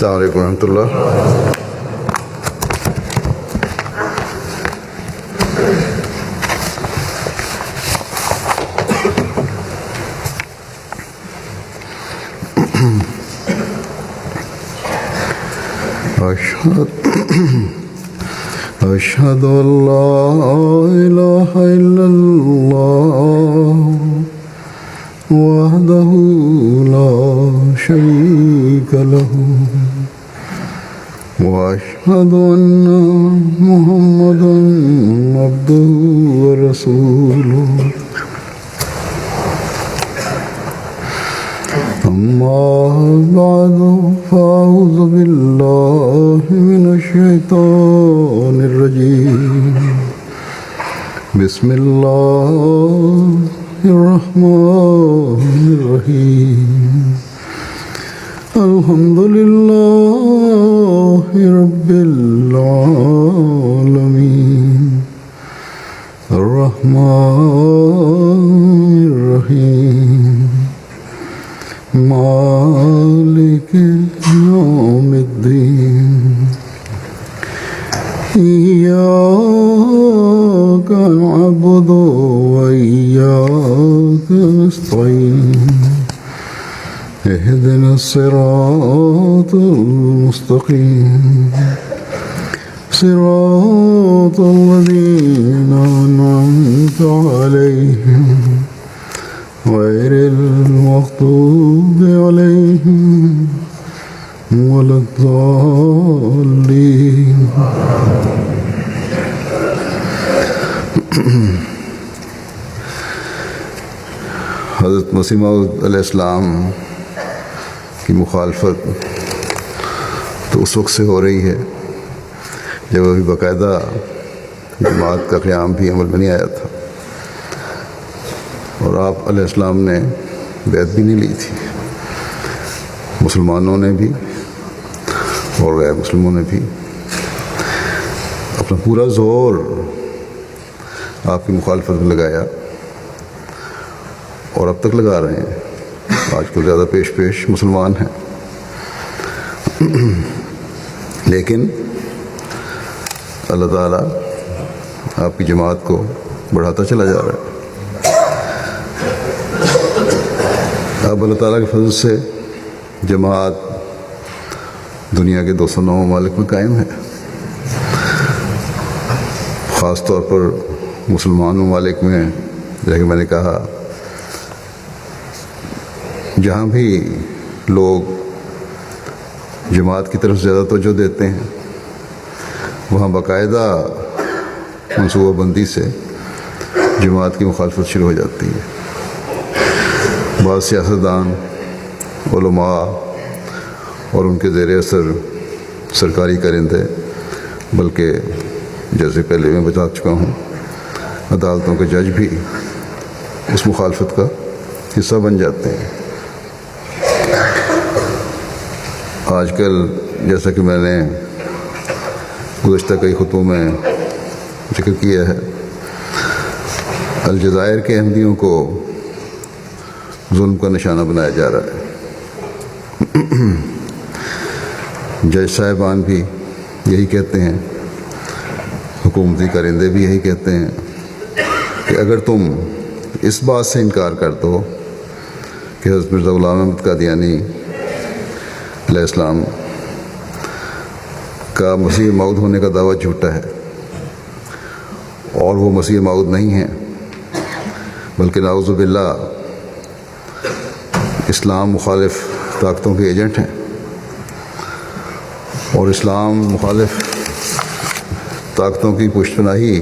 السلام علیکم ورحمۃ اللہ. أشهد أن لا إله إلا الله وحده لا شريك له وأشهد أن محمدا عبده ورسوله. أما بعد فأعوذ بالله من الشيطان الرجيم. بسم الله الرحمن الرحيم. الحمد لله رب العالمين الرحمن الرحيم مالك يوم الدين. إياك نعبد وإياك نستعين. اهدنا الصراط المستقيم صراط الذين أنعمت عليهم غير المغضوب عليهم ولا الضالين. حضرت مسیح موعود علیہ السلام کی مخالفت تو اس وقت سے ہو رہی ہے جب ابھی باقاعدہ جماعت کا قیام بھی عمل میں نہیں آیا تھا، اور آپ علیہ السلام نے بیعت بھی نہیں لی تھی. مسلمانوں نے بھی اور غیر مسلموں نے بھی اپنا پورا زور آپ کی مخالفت میں لگایا، اور اب تک لگا رہے ہیں. آج کل زیادہ پیش مسلمان ہیں، لیکن اللہ تعالیٰ آپ کی جماعت کو بڑھاتا چلا جا رہا ہے. اب اللہ تعالیٰ کے فضل سے جماعت دنیا کے 209 ممالک میں قائم ہے. خاص طور پر مسلمان ممالک میں، جیسا کہ میں نے کہا، جہاں بھی لوگ جماعت کی طرف زیادہ توجہ دیتے ہیں وہاں باقاعدہ منصوبہ بندی سے جماعت کی مخالفت شروع ہو جاتی ہے. بعض سیاستدان، علماء اور ان کے زیر اثر سرکاری کرندے، بلکہ جیسے پہلے میں بتا چکا ہوں عدالتوں کے جج بھی اس مخالفت کا حصہ بن جاتے ہیں. آج کل جیسا کہ میں نے گزشتہ کئی خطبوں میں ذکر کیا ہے، الجزائر کے احمدیوں کو ظلم کا نشانہ بنایا جا رہا ہے. جج صاحبان بھی یہی کہتے ہیں، حکومتی کرندے بھی یہی کہتے ہیں کہ اگر تم اس بات سے انکار کر دو کہ حضرت مرزا غلام احمد قادیانی علیہ السلام کا مسیح موعود ہونے کا دعویٰ جھوٹا ہے، اور وہ مسیح موعود نہیں ہیں بلکہ نعوذ باللہ اسلام مخالف طاقتوں کے ایجنٹ ہیں، اور اسلام مخالف طاقتوں کی پشت پناہی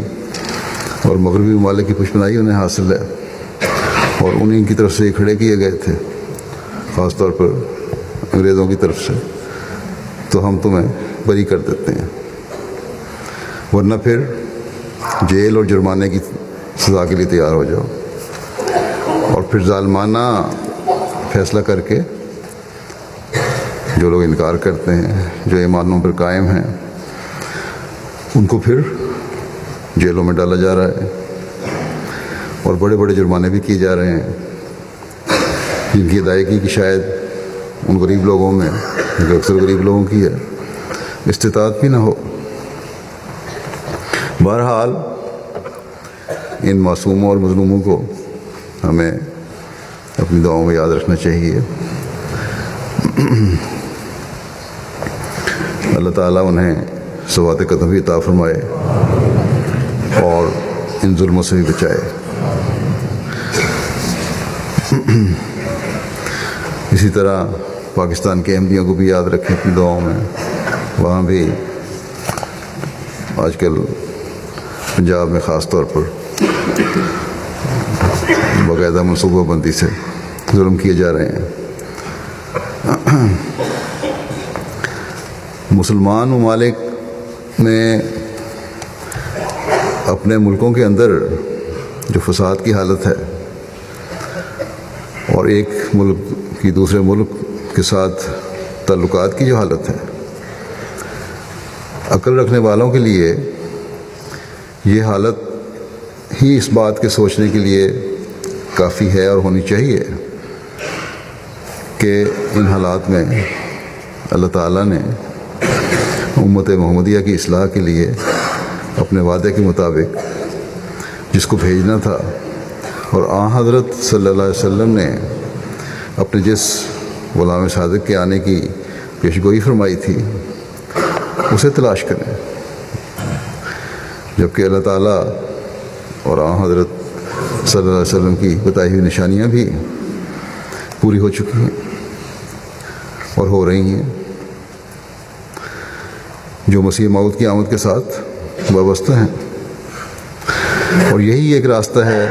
اور مغربی ممالک کی پشت پناہی انہیں حاصل ہے، اور انہیں کی طرف سے یہ کھڑے کیے گئے تھے، خاص طور پر انگریزوں کی طرف سے. تو ہم تمہیں بری کر دیتے ہیں، ورنہ پھر جیل اور جرمانے کی سزا کے لیے تیار ہو جاؤ. اور پھر ظالمانہ فیصلہ کر کے جو لوگ انکار کرتے ہیں، جو ایمانوں پر قائم ہیں، ان کو پھر جیلوں میں ڈالا جا رہا ہے، اور بڑے بڑے جرمانے بھی کیے جا رہے ہیں جن کی ادائیگی کی شاید ان غریب لوگوں میں جو اکثر غریب لوگوں کی ہے استطاعت بھی نہ ہو۔ بہرحال ان معصوموں اور مظلوموں کو ہمیں اپنی دعاؤں میں یاد رکھنا چاہیے۔ اللہ تعالیٰ انہیں ثبات قدم بھی عطا فرمائے اور ان ظلموں سے بھی بچائے۔ اسی طرح پاکستان کے احمدیوں کو بھی یاد رکھیں اپنی دعاؤں میں۔ وہاں بھی آج کل پنجاب میں خاص طور پر باقاعدہ منصوبہ بندی سے ظلم کیے جا رہے ہیں۔ مسلمان ممالک میں اپنے ملکوں کے اندر جو فساد کی حالت ہے اور ایک ملک کی دوسرے ملک کے ساتھ تعلقات کی جو حالت ہے، عقل رکھنے والوں کے لیے یہ حالت ہی اس بات کے سوچنے کے لیے کافی ہے اور ہونی چاہیے کہ ان حالات میں اللہ تعالیٰ نے امت محمدیہ کی اصلاح کے لیے اپنے وعدے کے مطابق جس کو بھیجنا تھا اور آن حضرت صلی اللہ علیہ وسلم نے اپنے جس غلام صادق کے آنے کی پیشگوئی فرمائی تھی اسے تلاش کریں، جبکہ اللہ تعالیٰ اور آن حضرت صلی اللہ علیہ وسلم کی بتائی ہوئی نشانیاں بھی پوری ہو چکی ہیں اور ہو رہی ہیں، جو مسیح موعود کی آمد کے ساتھ وابستہ ہیں۔ اور یہی ایک راستہ ہے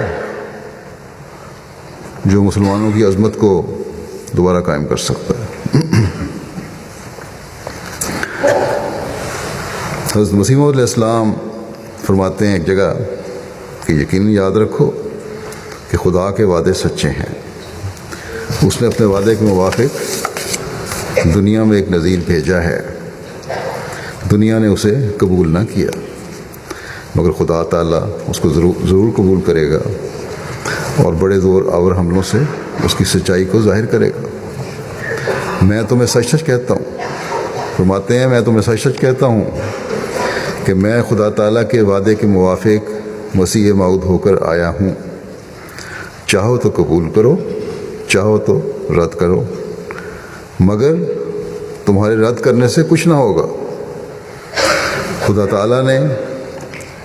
جو مسلمانوں کی عظمت کو دوبارہ قائم کر سکتا ہے۔ حضرت مسیح موعود علیہ السلام فرماتے ہیں ایک جگہ کہ یقیناً یاد رکھو کہ خدا کے وعدے سچے ہیں، اس نے اپنے وعدے کے موافق دنیا میں ایک نذیر بھیجا ہے، دنیا نے اسے قبول نہ کیا، مگر خدا تعالیٰ اس کو ضرور قبول کرے گا اور بڑے زور آور حملوں سے اس کی سچائی کو ظاہر کرے گا۔ میں تمہیں سچ سچ کہتا ہوں، فرماتے ہیں میں تمہیں سچ سچ کہتا ہوں کہ میں خدا تعالیٰ کے وعدے کے موافق مسیح موعود ہو کر آیا ہوں، چاہو تو قبول کرو، چاہو تو رد کرو، مگر تمہارے رد کرنے سے کچھ نہ ہوگا۔ خدا تعالیٰ نے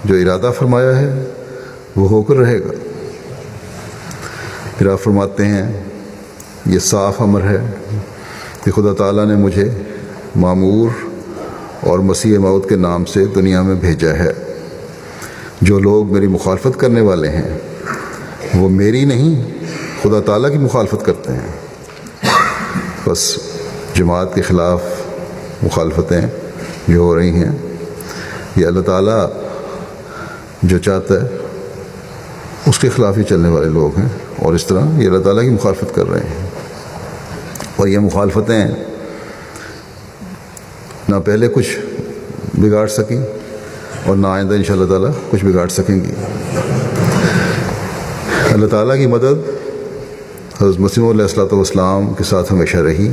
جو ارادہ فرمایا ہے وہ ہو کر رہے گا۔ پھر آپ فرماتے ہیں یہ صاف امر ہے کہ خدا تعالیٰ نے مجھے مامور اور مسیح موعود کے نام سے دنیا میں بھیجا ہے۔ جو لوگ میری مخالفت کرنے والے ہیں وہ میری نہیں خدا تعالیٰ کی مخالفت کرتے ہیں۔ بس جماعت کے خلاف مخالفتیں جو ہو رہی ہیں یہ اللہ تعالیٰ جو چاہتا ہے اس کے خلاف ہی چلنے والے لوگ ہیں، اور اس طرح یہ اللہ تعالیٰ کی مخالفت کر رہے ہیں، اور یہ مخالفتیں نہ پہلے کچھ بگاڑ سکی اور نہ آئندہ انشاءاللہ تعالیٰ کچھ بگاڑ سکیں گی۔ اللہ تعالیٰ کی مدد حضرت مسیح علیہ الصلوۃ والسلام کے ساتھ ہمیشہ رہی،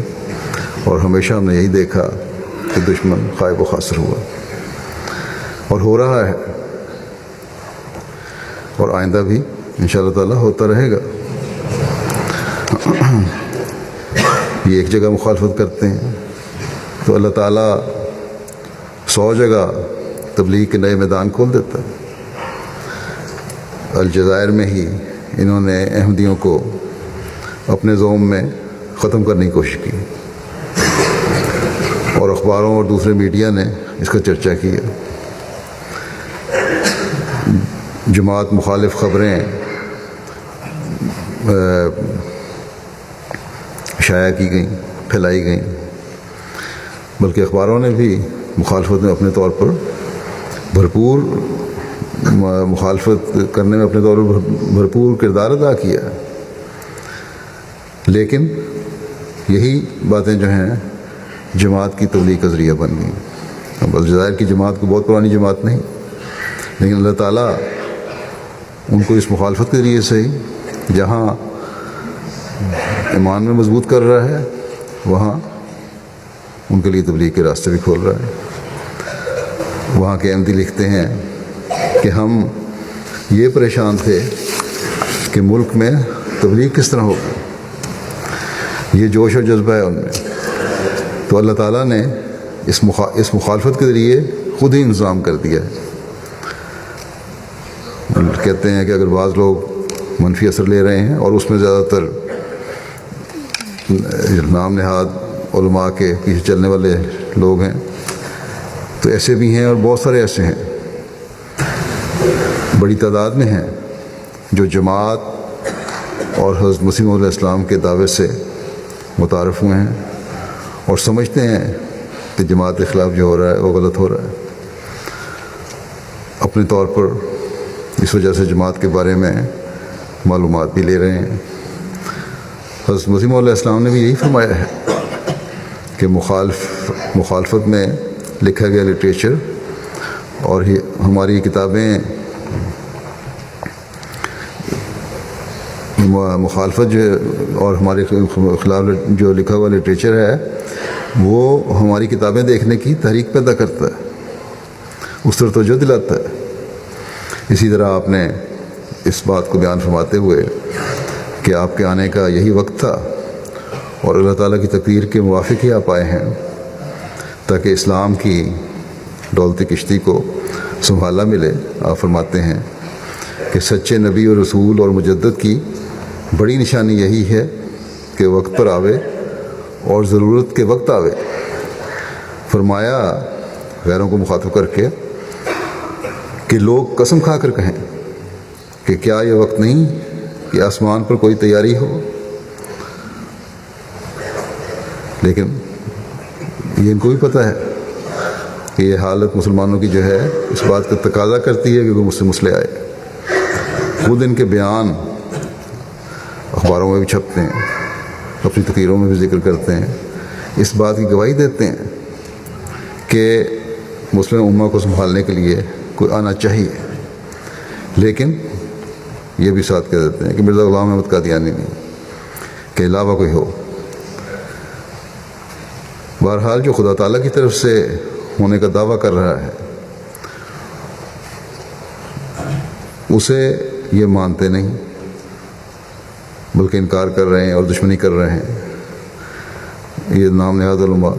اور ہمیشہ ہم نے یہی دیکھا کہ دشمن خائب و خاسر ہوا اور ہو رہا ہے، اور آئندہ بھی انشاءاللہ تعالیٰ ہوتا رہے گا۔ یہ ایک جگہ مخالفت کرتے ہیں تو اللہ تعالیٰ 100 جگہ تبلیغ کے نئے میدان کھول دیتا ہے۔ الجزائر میں ہی انہوں نے احمدیوں کو اپنے زوم میں ختم کرنے کی کوشش کی، اور اخباروں اور دوسرے میڈیا نے اس کا چرچا کیا۔ جماعت مخالف خبریں شائع کی گئیں، پھیلائی گئیں، بلکہ اخباروں نے بھی مخالفت میں اپنے طور پر بھرپور مخالفت کرنے میں اپنے طور پر بھرپور کردار ادا کیا، لیکن یہی باتیں جو ہیں جماعت کی تبلیغ کا ذریعہ بن گئیں۔ اب الجزائر کی جماعت کو بہت پرانی جماعت نہیں، لیکن اللہ تعالیٰ ان کو اس مخالفت کے ذریعے سے ہی جہاں ایمان میں مضبوط کر رہا ہے وہاں ان کے لیے تبلیغ کے راستے بھی کھول رہا ہے۔ وہاں کے احمدی لکھتے ہیں کہ ہم یہ پریشان تھے کہ ملک میں تبلیغ کس طرح ہوگی، یہ جوش اور جذبہ ہے ان میں، تو اللہ تعالیٰ نے اس مخالفت کے ذریعے خود ہی انتظام کر دیا ہے۔ کہتے ہیں کہ اگر بعض لوگ منفی اثر لے رہے ہیں اور اس میں زیادہ تر نام نہاد علماء کے پیچھے چلنے والے لوگ ہیں، تو ایسے بھی ہیں اور بہت سارے ایسے ہیں، بڑی تعداد میں ہیں جو جماعت اور حضرت مسیح موعود علیہ السلام کے دعوے سے متعارف ہوئے ہیں اور سمجھتے ہیں کہ جماعت کے خلاف جو ہو رہا ہے وہ غلط ہو رہا ہے، اپنے طور پر اس وجہ سے جماعت کے بارے میں معلومات بھی لے رہے ہیں۔ حضرت مسیح موعود علیہ السلام نے بھی یہی فرمایا ہے کہ مخالفت میں لکھا گیا لٹریچر اور ہماری کتابیں مخالفت جو اور ہمارے خلاف جو لکھا ہوا لٹریچر ہے وہ ہماری کتابیں دیکھنے کی تحریک پیدا کرتا ہے، اس طرح توجہ دلاتا ہے۔ اسی طرح آپ نے اس بات کو بیان فرماتے ہوئے کہ آپ کے آنے کا یہی وقت تھا اور اللہ تعالیٰ کی تقدیر کے موافق ہی آپ آئے ہیں تاکہ اسلام کی دولتی کشتی کو سنبھالا ملے۔ آپ فرماتے ہیں کہ سچے نبی اور رسول اور مجدد کی بڑی نشانی یہی ہے کہ وقت پر آوے اور ضرورت کے وقت آوے۔ فرمایا غیروں کو مخاطب کر کے کہ لوگ قسم کھا کر کہیں کہ کیا یہ وقت نہیں کہ آسمان پر کوئی تیاری ہو، لیکن یہ ان کو بھی پتہ ہے کہ یہ حالت مسلمانوں کی جو ہے اس بات کا تقاضا کرتی ہے کہ کوئی مجھ سے مسئلے آئے۔ خود ان کے بیان اخباروں میں بھی چھپتے ہیں، اپنی تقریروں میں بھی ذکر کرتے ہیں، اس بات کی گواہی دیتے ہیں کہ مسلم امہ کو سنبھالنے کے لیے کوئی آنا چاہیے، لیکن یہ بھی ساتھ کہہ دیتے ہیں کہ مرزا غلام احمد قادیانی نہیں، کے علاوہ کوئی ہو۔ بہرحال جو خدا تعالیٰ کی طرف سے ہونے کا دعویٰ کر رہا ہے اسے یہ مانتے نہیں بلکہ انکار کر رہے ہیں اور دشمنی کر رہے ہیں یہ نام نہاد علماء،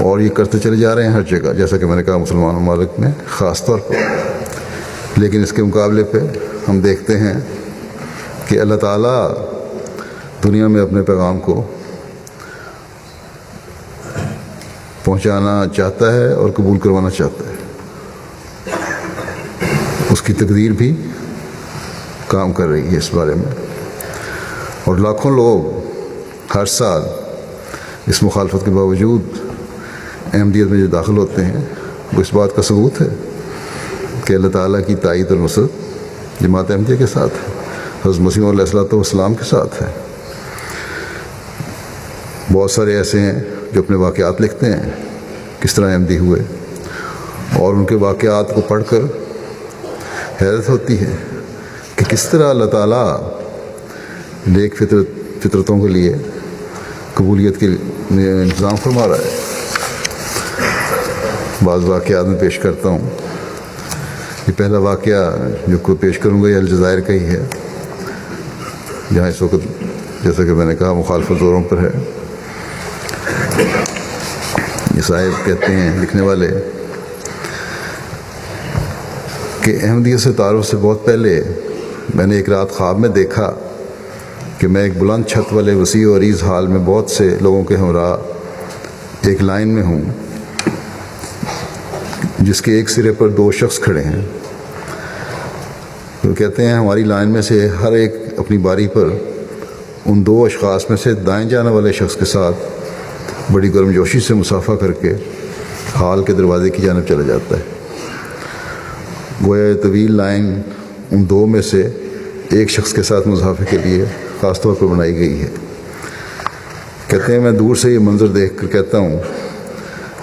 اور یہ کرتے چلے جا رہے ہیں ہر جگہ، جیسا کہ میں نے کہا مسلمان ممالک میں خاص طور پر۔ لیکن اس کے مقابلے پہ ہم دیکھتے ہیں کہ اللہ تعالیٰ دنیا میں اپنے پیغام کو پہنچانا چاہتا ہے اور قبول کروانا چاہتا ہے، اس کی تقدیر بھی کام کر رہی ہے اس بارے میں، اور لاکھوں لوگ ہر سال اس مخالفت کے باوجود احمدیت میں جو داخل ہوتے ہیں وہ اس بات کا ثبوت ہے کہ اللہ تعالیٰ کی تائید اور نصرت جماعت احمدیہ کے ساتھ ہے، حضرت مسیح علیہ الصلوۃ والسلام کے ساتھ ہے۔ بہت سارے ایسے ہیں جو اپنے واقعات لکھتے ہیں کس طرح احمدی ہوئے، اور ان کے واقعات کو پڑھ کر حیرت ہوتی ہے کہ کس طرح اللہ تعالیٰ نیک فطرتوں کے لیے قبولیت کے انتظام فرما رہا ہے۔ بعض واقعات میں پیش کرتا ہوں۔ یہ پہلا واقعہ جو پیش کروں گا یہ الجزائر کا ہی ہے، جہاں اس وقت جیسا کہ میں نے کہا مخالفت زوروں پر ہے۔ یہ صاحب کہتے ہیں لکھنے والے کہ احمدیت سے تعارف سے بہت پہلے میں نے ایک رات خواب میں دیکھا کہ میں ایک بلند چھت والے وسیع و عریض ہال میں بہت سے لوگوں کے ہمراہ ایک لائن میں ہوں، جس کے ایک سرے پر دو شخص کھڑے ہیں۔ تو کہتے ہیں ہماری لائن میں سے ہر ایک اپنی باری پر ان دو اشخاص میں سے دائیں جانے والے شخص کے ساتھ بڑی گرمجوشی سے مصافحہ کر کے ہال کے دروازے کی جانب چلا جاتا ہے۔ گویا طویل لائن ان دو میں سے ایک شخص کے ساتھ مصافحے کے لیے خاص طور پر بنائی گئی ہے۔ کہتے ہیں میں دور سے یہ منظر دیکھ کر کہتا ہوں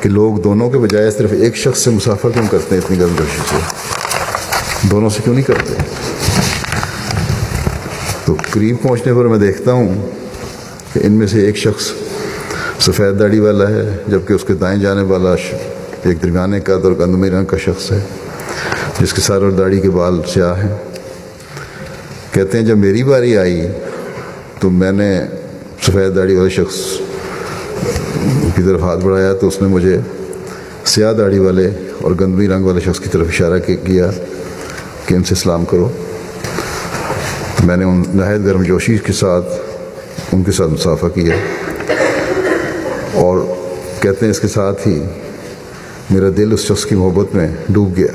کہ لوگ دونوں کے بجائے صرف ایک شخص سے مصافحہ کیوں کرتے ہیں اتنی گرمجوشی سے، دونوں سے کیوں نہیں کرتے؟ تو قریب پہنچنے پر میں دیکھتا ہوں کہ ان میں سے ایک شخص سفید داڑھی والا ہے، جبکہ اس کے دائیں جانب والا ایک درمیانے قد اور گندمی رنگ کا شخص ہے جس کے سر اور داڑھی کے بال سیاہ ہیں۔ کہتے ہیں جب میری باری آئی تو میں نے سفید داڑھی والے شخص کی طرف ہاتھ بڑھایا تو اس نے مجھے سیاہ داڑھی والے اور گندمی رنگ والے شخص کی طرف اشارہ کیا کہ ان سے سلام کرو۔ میں نے ان نہایت گرم جوشی کے ساتھ ان کے ساتھ مصافحہ کیا، اور کہتے ہیں اس کے ساتھ ہی میرا دل اس شخص کی محبت میں ڈوب گیا۔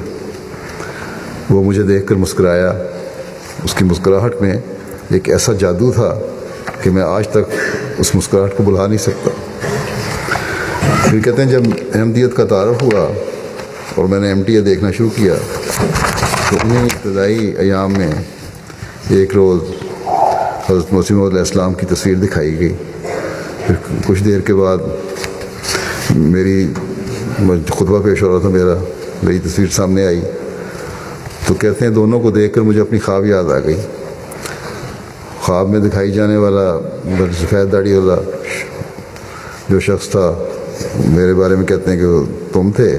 وہ مجھے دیکھ کر مسکرایا، اس کی مسکراہٹ میں ایک ایسا جادو تھا کہ میں آج تک اس مسکراہٹ کو بھلا نہیں سکتا۔ پھر کہتے ہیں جب احمدیت کا تعارف ہوا اور میں نے MTA دیکھنا شروع کیا تو انہیں ابتدائی ایام میں ایک روز حضرت مسیح موعود علیہ السلام کی تصویر دکھائی گئی۔ پھر کچھ دیر کے بعد میری خطبہ پیش ہو رہا تھا، میری تصویر سامنے آئی تو کہتے ہیں دونوں کو دیکھ کر مجھے اپنی خواب یاد آ گئی۔ خواب میں دکھائی جانے والا سفید داڑھی والا جو شخص تھا میرے بارے میں کہتے ہیں کہ وہ تم تھے،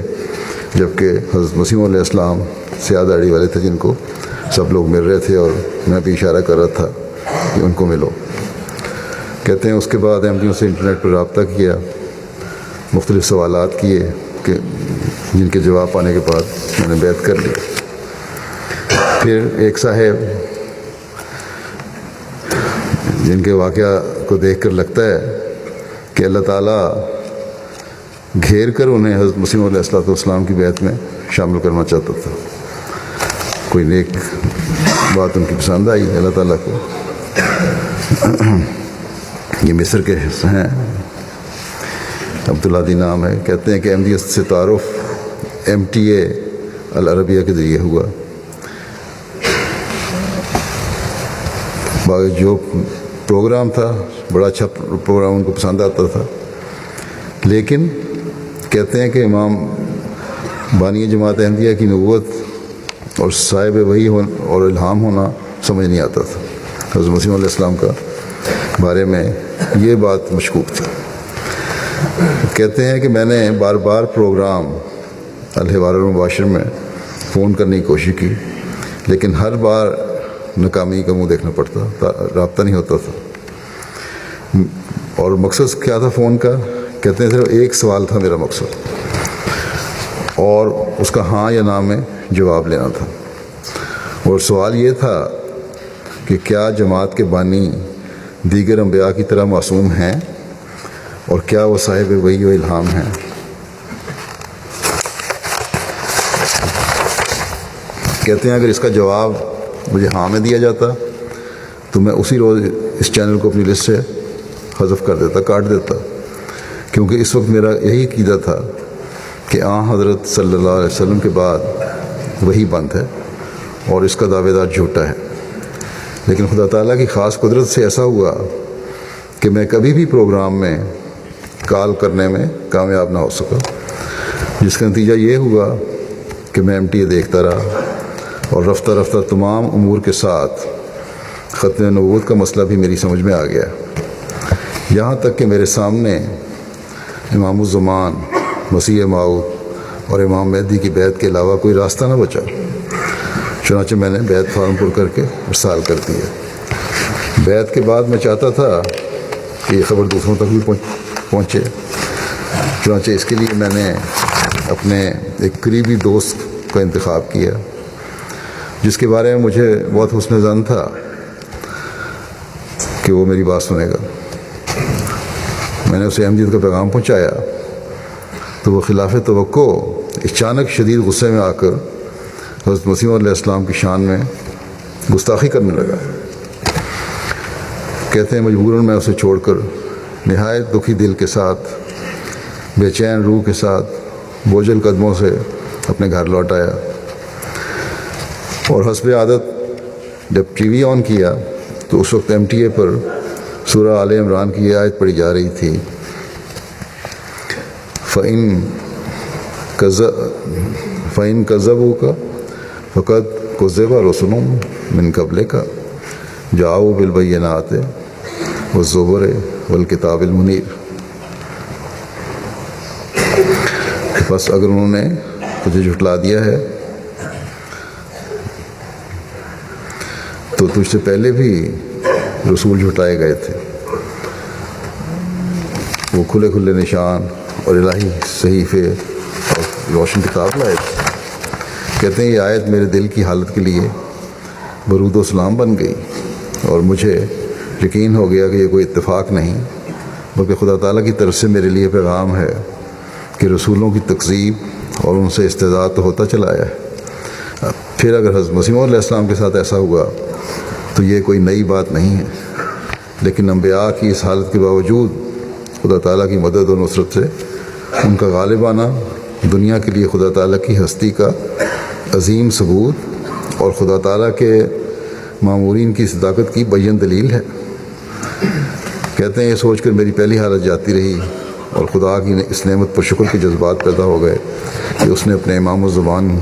جبکہ حضرت مسیح موعود علیہ السلام سیاہ داڑھی والے تھے جن کو سب لوگ مل رہے تھے، اور میں بھی اشارہ کر رہا تھا کہ ان کو ملو۔ کہتے ہیں اس کے بعد احمدیوں سے انٹرنیٹ پر رابطہ کیا، مختلف سوالات کیے کہ جن کے جواب پانے کے بعد میں نے بیعت کر لی۔ پھر ایک صاحب جن کے واقعہ کو دیکھ کر لگتا ہے کہ اللہ تعالیٰ گھیر کر انہیں حضرت مسیح موعود علیہ السلام کی بیعت میں شامل کرنا چاہتا تھا۔ کوئی نیک بات ان کی پسند آئی اللہ تعالیٰ کو۔ یہ مصر کے ہیں، عبدالہادی نام ہے۔ کہتے ہیں کہ احمدیت سے تعارف MTA العربیہ کے ذریعے ہوا۔ جو پروگرام تھا بڑا اچھا پروگرام، ان کو پسند آتا تھا، لیکن کہتے ہیں کہ امام بانی جماعت احمدیہ کی نبوت اور صاحب وحی اور الہام ہونا سمجھ نہیں آتا تھا۔ حضرت مسیح علیہ السلام کا بارے میں یہ بات مشکوک تھی۔ کہتے ہیں کہ میں نے بار بار پروگرام الحوار المباشر میں فون کرنے کی کوشش کی، لیکن ہر بار ناکامی کا منہ دیکھنا پڑتا، رابطہ نہیں ہوتا تھا۔ اور مقصد کیا تھا فون کا؟ کہتے ہیں صرف ایک سوال تھا میرا مقصد، اور اس کا ہاں یا نہ میں جواب لینا تھا۔ اور سوال یہ تھا کہ کیا جماعت کے بانی دیگر انبیاء کی طرح معصوم ہیں، اور کیا وہ صاحب وحی و الہام ہیں؟ کہتے ہیں اگر اس کا جواب مجھے ہاں میں دیا جاتا تو میں اسی روز اس چینل کو اپنی لسٹ سے حذف کر دیتا، کاٹ دیتا، کیونکہ اس وقت میرا یہی عقیدہ تھا کہ حضرت صلی اللہ علیہ وسلم کے بعد وہی بند ہے اور اس کا دعوے دار جھوٹا ہے۔ لیکن خدا تعالیٰ کی خاص قدرت سے ایسا ہوا کہ میں کبھی بھی پروگرام میں کال کرنے میں کامیاب نہ ہو سکا، جس کا نتیجہ یہ ہوا کہ میں MTA دیکھتا رہا، اور رفتہ رفتہ تمام امور کے ساتھ ختم نبوت کا مسئلہ بھی میری سمجھ میں آ گیا، یہاں تک کہ میرے سامنے امام الزمان، مسیح موعود اور امام مہدی کی بیعت کے علاوہ کوئی راستہ نہ بچا۔ چنانچہ میں نے بیعت فارم پر کر کے ارسال کر دیا۔ بیعت کے بعد میں چاہتا تھا کہ یہ خبر دوسروں تک بھی پہنچے، چنانچہ اس کے لیے میں نے اپنے ایک قریبی دوست کا انتخاب کیا جس کے بارے میں مجھے بہت حسن ظن تھا کہ وہ میری بات سنے گا۔ میں نے اسے احمدیت کا پیغام پہنچایا تو وہ خلاف توقع اچانک شدید غصے میں آ کر حضرت مسیح علیہ السلام کی شان میں گستاخی کرنے لگا۔ کہتے ہیں مجبوراً میں اسے چھوڑ کر نہایت دکھی دل کے ساتھ، بے چین روح کے ساتھ، بوجھل قدموں سے اپنے گھر لوٹ آیا، اور حسب عادت جب ٹی وی آن کیا تو اس وقت MTA پر سورہ آل عمران کی یہ آیت پڑھی جا رہی تھی، فَإِن كَذَّبُوكَ فَقَدْ كُذِّبَ رُسُلٌ مِّن قَبْلِكَ جَاءُوا بِالْبَيِّنَاتِ وَالزُّبُرِ والکتاب المنیر. بس اگر انہوں نے تجھے جھٹلا دیا ہے تو تجھ سے پہلے بھی رسول جھٹائے گئے تھے. وہ کھلے کھلے نشان اور الہی صحیفے اور روشن کتاب لائے تھے. کہتے ہیں یہ آیت میرے دل کی حالت کے لیے برود و سلام بن گئی اور مجھے یقین ہو گیا کہ یہ کوئی اتفاق نہیں بلکہ خدا تعالیٰ کی طرف سے میرے لیے پیغام ہے کہ رسولوں کی تکذیب اور ان سے استہزاء تو ہوتا چلا آیا ہے. پھر اگر حضرت مسیح علیہ السلام کے ساتھ ایسا ہوا تو یہ کوئی نئی بات نہیں ہے، لیکن انبیاء کی اس حالت کے باوجود خدا تعالیٰ کی مدد اور نصرت سے ان کا غالبانہ دنیا کے لیے خدا تعالیٰ کی ہستی کا عظیم ثبوت اور خدا تعالیٰ کے مامورین کی صداقت کی بیان دلیل ہے. کہتے ہیں یہ سوچ کر میری پہلی حالت جاتی رہی اور خدا کی اس نعمت پر شکر کے جذبات پیدا ہو گئے کہ اس نے اپنے امام الزبان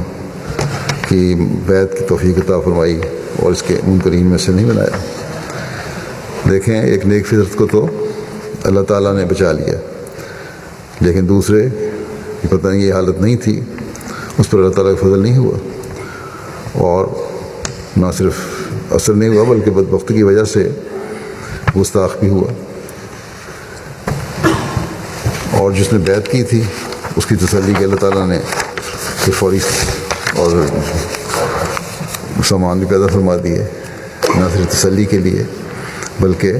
کی بیعت کی توفیق عطا فرمائی اور اس کے منکرین میں سے نہیں بنایا. دیکھیں ایک نیک فطرت کو تو اللہ تعالیٰ نے بچا لیا، لیکن دوسرے پتہ نہیں یہ حالت نہیں تھی اس پر اللہ تعالیٰ کا فضل نہیں ہوا، اور نہ صرف اثر نہیں ہوا بلکہ بدبختی کی وجہ سے گستاخ بھی ہوا. اور جس نے بیعت کی تھی اس کی تسلی کے اللہ تعالیٰ نے پھر فوری اور سامان بھی پیدا فرما دیے، نہ صرف تسلی کے لیے بلکہ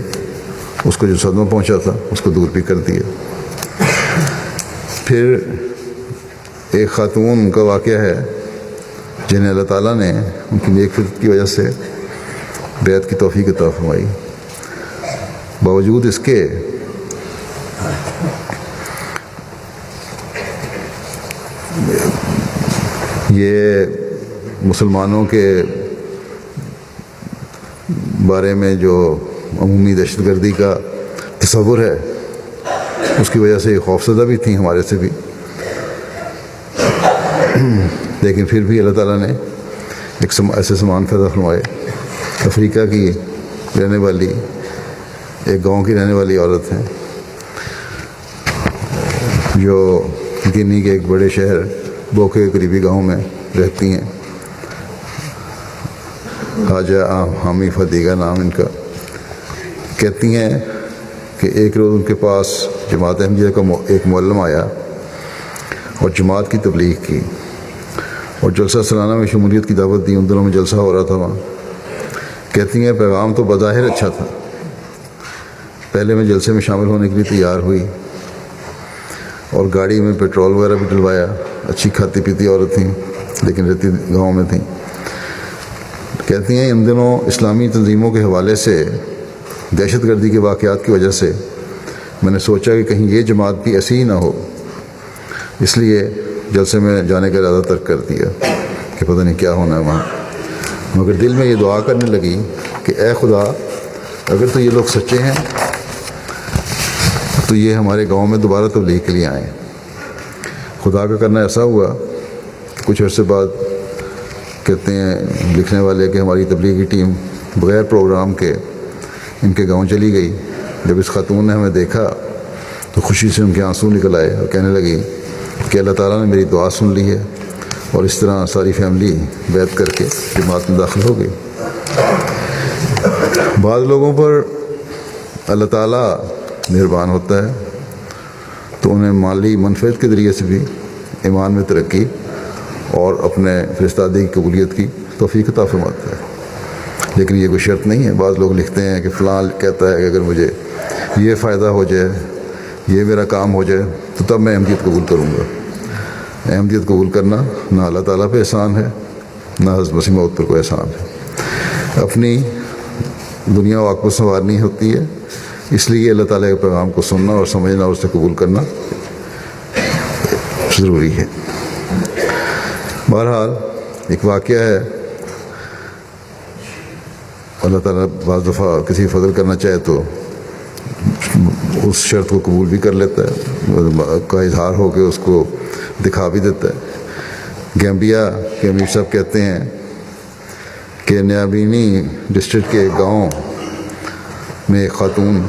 اس کو جو صدمہ پہنچا تھا اس کو دور بھی کر دیا. پھر ایک خاتون کا واقعہ ہے جنہیں اللہ تعالیٰ نے ان کی نیک فطرت کی وجہ سے بیعت کی توفیق عطا فرمائی. باوجود اس کے یہ مسلمانوں کے بارے میں جو عمومی دہشت گردی کا تصور ہے اس کی وجہ سے خوف زدہ بھی تھیں ہمارے سے بھی، لیکن پھر بھی اللہ تعالیٰ نے ایک ایسے سامان پیدا فرمائے. افریقہ کی رہنے والی ایک گاؤں کی رہنے والی عورت ہیں جو گنی کے ایک بڑے شہر بوکے کے قریبی گاؤں میں رہتی ہیں. حاجہ حامی فدیگہ نام ان کا. کہتی ہیں کہ ایک روز ان کے پاس جماعت احمدیہ کا ایک معلم آیا اور جماعت کی تبلیغ کی اور جلسہ سالانہ میں شمولیت کی دعوت دی. ان دنوں میں جلسہ ہو رہا تھا وہاں. کہتی ہیں پیغام تو بظاہر اچھا تھا. پہلے میں جلسے میں شامل ہونے کے لیے تیار ہوئی اور گاڑی میں پیٹرول وغیرہ بھی ڈلوایا. اچھی کھاتی پیتی عورت تھیں لیکن رہتی گاؤں میں تھیں. کہتی ہیں ان دنوں اسلامی تنظیموں کے حوالے سے دہشت گردی کے واقعات کی وجہ سے میں نے سوچا کہ کہیں یہ جماعت بھی ایسی ہی نہ ہو، اس لیے جلسے میں جانے کا ارادہ ترک کر دیا کہ پتہ نہیں کیا ہونا ہے وہاں. مگر دل میں یہ دعا کرنے لگی کہ اے خدا اگر تو یہ لوگ سچے ہیں تو یہ ہمارے گاؤں میں دوبارہ تبلیغ کے لیے آئیں. خدا کا کرنا ایسا ہوا کہ کچھ عرصے بعد کہتے ہیں لکھنے والے کہ ہماری تبلیغی ٹیم بغیر پروگرام کے ان کے گاؤں چلی گئی. جب اس خاتون نے ہمیں دیکھا تو خوشی سے ان کے آنسو نکل آئے اور کہنے لگی کہ اللہ تعالیٰ نے میری دعا سن لی ہے، اور اس طرح ساری فیملی بیعت کر کے جماعت میں داخل ہو گئی. بعض لوگوں پر اللہ تعالیٰ مہربان ہوتا ہے تو انہیں مالی منفعت کے ذریعے سے بھی ایمان میں ترقی اور اپنے فرستادی کی قبولیت کی توفیق عطا فرماتا ہے. لیکن یہ کوئی شرط نہیں ہے. بعض لوگ لکھتے ہیں کہ فلاں کہتا ہے کہ اگر مجھے یہ فائدہ ہو جائے، یہ میرا کام ہو جائے تو تب میں احمدیت قبول کروں گا. احمدیت قبول کرنا نہ اللہ تعالیٰ پہ احسان ہے نہ حضرت مسیح موعود پر کوئی احسان ہے. اپنی دنیا و عاقبت سنوارنی ہوتی ہے، اس لیے اللہ تعالیٰ کے پیغام کو سننا اور سمجھنا اور اسے قبول کرنا ضروری ہے. بہرحال ایک واقعہ ہے، اللہ تعالیٰ بعض دفعہ کسی فضل کرنا چاہے تو اس شرط کو قبول بھی کر لیتا ہے، کا اظہار ہو کے اس کو دکھا بھی دیتا ہے. گیمبیا کے امیر صاحب کہتے ہیں کہ نیابینی ڈسٹرکٹ کے گاؤں میں ایک خاتون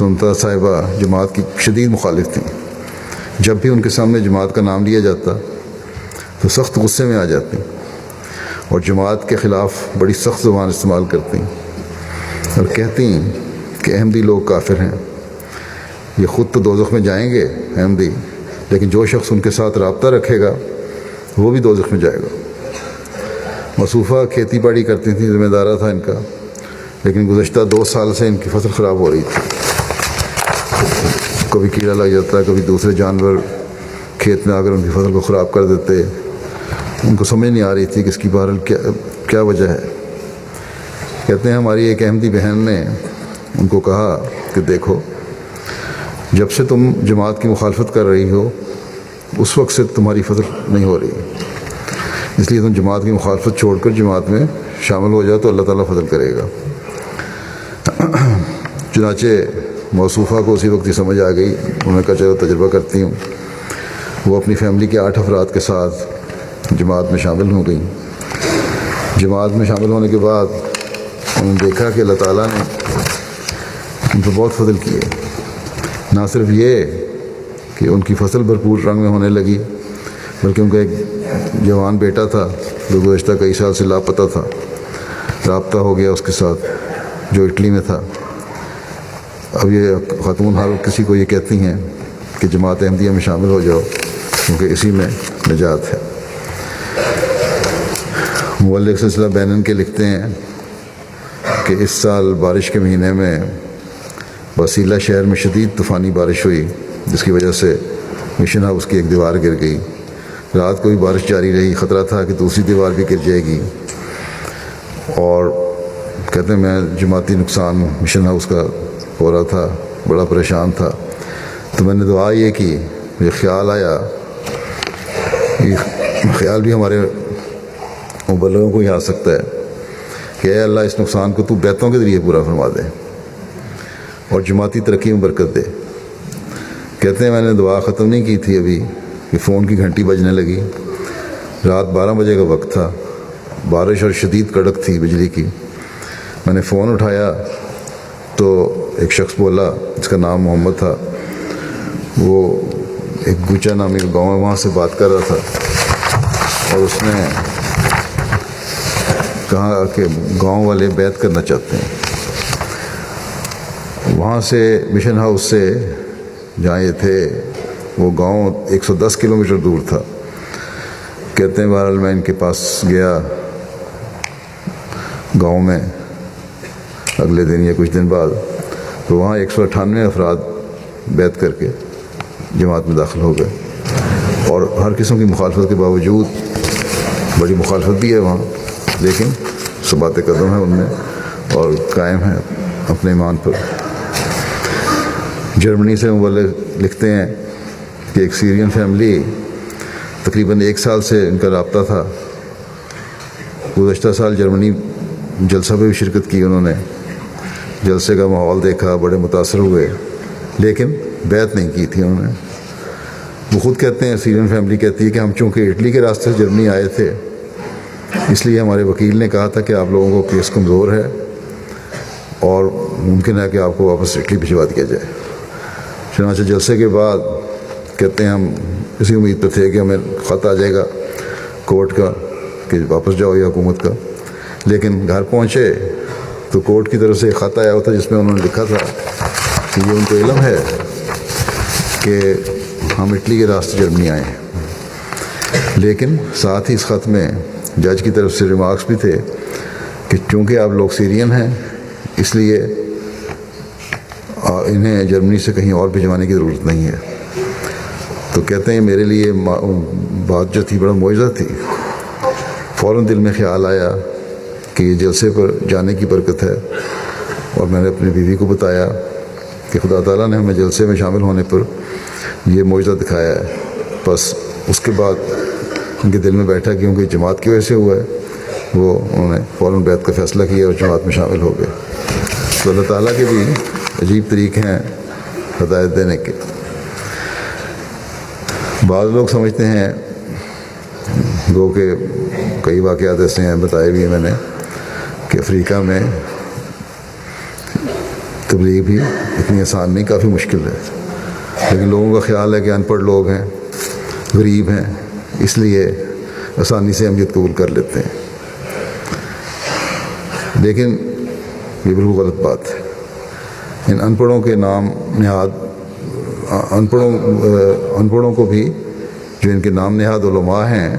سنتا صاحبہ جماعت کی شدید مخالف تھیں. جب بھی ان کے سامنے جماعت کا نام لیا جاتا تو سخت غصے میں آ جاتی اور جماعت کے خلاف بڑی سخت زبان استعمال کرتی اور کہتی کہ احمدی لوگ کافر ہیں. یہ خود تو دوزخ میں جائیں گے احمدی، لیکن جو شخص ان کے ساتھ رابطہ رکھے گا وہ بھی دوزخ میں جائے گا. مصوفہ کھیتی باڑی کرتی تھیں، ذمہ دارہ تھا ان کا، لیکن گزشتہ 2 سال سے ان کی فصل خراب ہو رہی تھی. کبھی کیڑا لگ جاتا، کبھی دوسرے جانور کھیت میں آ کر ان کی فصل کو خراب کر دیتے. ان کو سمجھ نہیں آ رہی تھی کہ اس کی بہرحال کیا وجہ ہے. کہتے ہیں ہماری ایک احمدی بہن نے ان کو کہا کہ دیکھو، جب سے تم جماعت کی مخالفت کر رہی ہو اس وقت سے تمہاری فصل نہیں ہو رہی، اس لیے تم جماعت کی مخالفت چھوڑ کر جماعت میں شامل ہو جاؤ تو اللہ تعالیٰ فضل کرے گا. چنانچہ موصوفہ کو اسی وقت ہی سمجھ آ گئی. انہوں نے کہا چلو تجربہ کرتی ہوں. وہ اپنی فیملی کے 8 افراد کے ساتھ جماعت میں شامل ہو گئیں. جماعت میں شامل ہونے کے بعد انہوں نے دیکھا کہ اللہ تعالیٰ نے ان پر بہت فضل کیے. نہ صرف یہ کہ ان کی فصل بھرپور رنگ میں ہونے لگی، بلکہ ان کا ایک جوان بیٹا تھا جو گزشتہ کئی سال سے لاپتہ تھا. رابطہ ہو گیا اس کے ساتھ جو اٹلی میں تھا. اب یہ خاتون ہر کسی کو یہ کہتی ہیں کہ جماعت احمدیہ میں شامل ہو جاؤ کیونکہ اسی میں نجات ہے. مولک سلسلہ بینن کے لکھتے ہیں کہ اس سال بارش کے مہینے میں وسیلہ شہر میں شدید طوفانی بارش ہوئی، جس کی وجہ سے مشن ہاؤس کی ایک دیوار گر گئی. رات کو بھی بارش جاری رہی. خطرہ تھا کہ دوسری دیوار بھی گر جائے گی. اور کہتے ہیں میں جماعتی نقصان مشن ہاؤس کا ہو رہا تھا، بڑا پریشان تھا. تو میں نے دعا یہ کی، مجھے خیال آیا، یہ خیال بھی ہمارے مبلغوں کو ہی آ سکتا ہے کہ اے اللہ اس نقصان کو تو بیتوں کے ذریعے پورا فرما دے اور جماعتی ترقی میں برکت دے. کہتے ہیں میں نے دعا ختم نہیں کی تھی ابھی کہ فون کی گھنٹی بجنے لگی. رات 12 بجے کا وقت تھا. بارش اور شدید کڑک تھی بجلی کی. میں نے فون اٹھایا تو ایک شخص بولا، جس کا نام محمد تھا. وہ ایک گوچا نامی گاؤں ہے، وہاں سے بات کر رہا تھا اور اس نے کہا کہ گاؤں والے بیعت کرنا چاہتے ہیں. وہاں سے مشن ہاؤس سے جہاں یہ تھے وہ گاؤں 110 کلومیٹر دور تھا. کہتے ہیں بہرحال میں ان کے پاس گیا گاؤں میں اگلے دن یا کچھ دن بعد، تو وہاں 198 افراد بیعت کر کے جماعت میں داخل ہو گئے. اور ہر قسم کی مخالفت کے باوجود، بڑی مخالفت بھی ہے وہاں، لیکن ثبات قدم ہے ان میں اور قائم ہے اپنے ایمان پر. جرمنی سے مبلغ لکھتے ہیں کہ ایک سیرین فیملی تقریباً 1 سال سے ان کا رابطہ تھا. گزشتہ سال جرمنی جلسہ پہ بھی شرکت کی انہوں نے. جلسے کا ماحول دیکھا، بڑے متاثر ہوئے، لیکن بیعت نہیں کی تھی انہوں نے. وہ خود کہتے ہیں، سیرین فیملی کہتی ہے کہ ہم چونکہ اٹلی کے راستے سے جرمنی آئے تھے، اس لیے ہمارے وکیل نے کہا تھا کہ آپ لوگوں کو کیس کمزور ہے اور ممکن ہے کہ آپ کو واپس اٹلی بھجوا دیا جائے. چنانچہ جلسے کے بعد کہتے ہیں ہم اسی امید پہ تھے کہ ہمیں خط آ جائے گا کورٹ کا کہ واپس جاؤ یا حکومت کا. لیکن گھر پہنچے تو کورٹ کی طرف سے ایک خط آیا ہوا تھا جس میں انہوں نے لکھا تھا کہ یہ ان کو علم ہے کہ ہم اٹلی کے راستے جرمنی آئے ہیں. لیکن ساتھ ہی اس خط میں جج کی طرف سے ریمارکس بھی تھے کہ چونکہ آپ لوگ سیرین ہیں اس لیے انہیں جرمنی سے کہیں اور بھجوانے کی ضرورت نہیں ہے. تو کہتے ہیں میرے لیے بات جو تھی بڑا معجزہ تھی. فوراً دل میں خیال آیا کہ یہ جلسے پر جانے کی برکت ہے، اور میں نے اپنی بیوی کو بتایا کہ خدا تعالیٰ نے ہمیں جلسے میں شامل ہونے پر یہ معجزہ دکھایا ہے. بس اس کے بعد ان کے دل میں بیٹھا کہ کیونکہ جماعت کی وجہ سے ہوا ہے، وہ انہوں نے فوراً بیعت کا فیصلہ کیا اور جماعت میں شامل ہو گئے. تو اللہ تعالیٰ کے بھی عجیب طریقے ہیں ہدایت دینے کے. بعض لوگ سمجھتے ہیں، گو کہ کئی واقعات ایسے ہیں بتائے بھی ہیں میں نے، کہ افریقہ میں تبلیغ بھی اتنی آسان نہیں، کافی مشکل ہے، لیکن لوگوں کا خیال ہے کہ ان پڑھ لوگ ہیں، غریب ہیں، اس لیے آسانی سے اہمیت قبول کر لیتے ہیں، لیکن یہ بالکل غلط بات ہے۔ ان ان پڑھوں کے نام نہاد ان پڑھوں کو بھی جو ان کے نام نہاد علماء ہیں،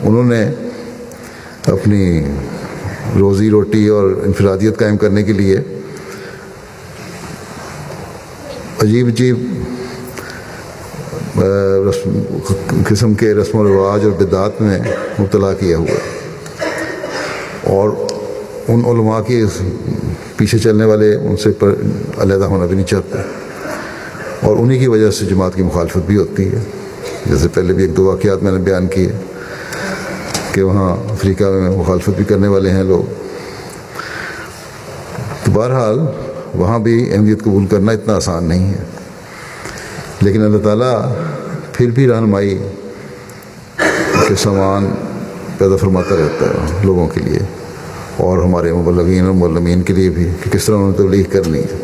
انہوں نے اپنی روزی روٹی اور انفرادیت قائم کرنے کے لیے عجیب قسم کے رسم و رواج اور بدعات میں مبتلا کیا ہوا ہے، اور ان علماء کے پیچھے چلنے والے ان سے علیحدہ ہونا بھی نہیں چاہتے، اور انہی کی وجہ سے جماعت کی مخالفت بھی ہوتی ہے۔ جیسے پہلے بھی ایک دو واقعات میں نے بیان کیے کہ وہاں افریقہ میں مخالفت بھی کرنے والے ہیں لوگ۔ تو بہرحال وہاں بھی اہمیت قبول کرنا اتنا آسان نہیں ہے، لیکن اللہ تعالیٰ پھر بھی رہنمائی کے سامان پیدا فرماتا رہتا ہے لوگوں کے لیے، اور ہمارے مبلغین اور معلمین کے لیے بھی، کہ کس طرح انہوں نے تبلیغ کرنی ہے۔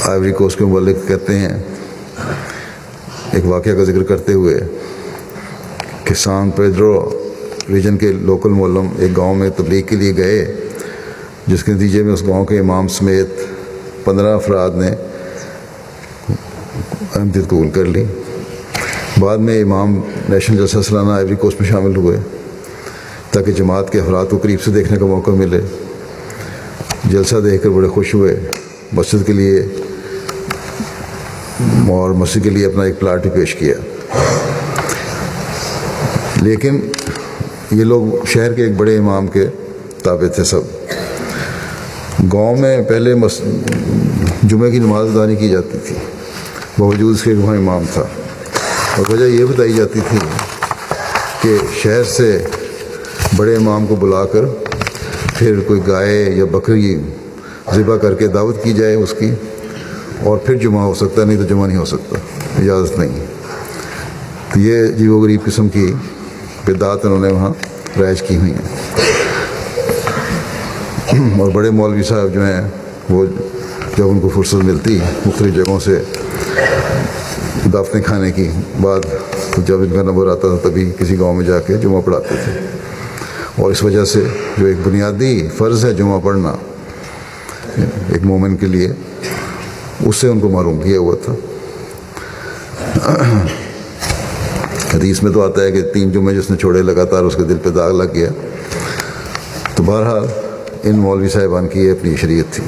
آئیوری کوسٹ کے مبلغ کہتے ہیں، ایک واقعہ کا ذکر کرتے ہوئے، کہ سان پیڈرو ریجن کے لوکل معلم ایک گاؤں میں تبلیغ کے لیے گئے، جس کے نتیجے میں اس گاؤں کے امام سمیت 15 افراد نے احمدیت قبول کر لی۔ بعد میں امام نیشنل جلسہ سالانہ آئیوری کوسٹ میں شامل ہوئے تاکہ جماعت کے افراد کو قریب سے دیکھنے کا موقع ملے۔ جلسہ دیکھ کر بڑے خوش ہوئے، مسجد کے لیے اپنا ایک پلاٹ بھی پیش کیا۔ لیکن یہ لوگ شہر کے ایک بڑے امام کے تابع تھے سب۔ گاؤں میں پہلے جمعے کی نماز ادا نہیں کی جاتی تھی، باوجود اس کے وہاں امام تھا، اور وجہ یہ بتائی جاتی تھی کہ شہر سے بڑے امام کو بلا کر پھر کوئی گائے یا بکری ذبح کر کے دعوت کی جائے اس کی، اور پھر جمعہ ہو سکتا ہے، نہیں تو جمعہ نہیں ہو سکتا، اجازت نہیں۔ تو یہ عجیب و غریب قسم کی بدعات انہوں نے وہاں رائج کی ہوئی ہیں۔ اور بڑے مولوی صاحب جو ہیں وہ جب ان کو فرصت ملتی مختلف جگہوں سے دعوتیں کھانے کی بعد، تو جب ان کا نمبر آتا تھا تبھی کسی گاؤں میں جا کے جمعہ پڑھاتے تھے، اور اس وجہ سے جو ایک بنیادی فرض ہے جمعہ پڑھنا ایک مومن کے لیے، اس سے ان کو محروم کیا ہوا تھا۔ حدیث میں تو آتا ہے کہ 3 جمعے جس نے چھوڑے لگاتار اس کے دل پہ داغ لگ گیا۔ تو بہرحال ان مولوی صاحبان کی یہ اپنی شریعت تھی۔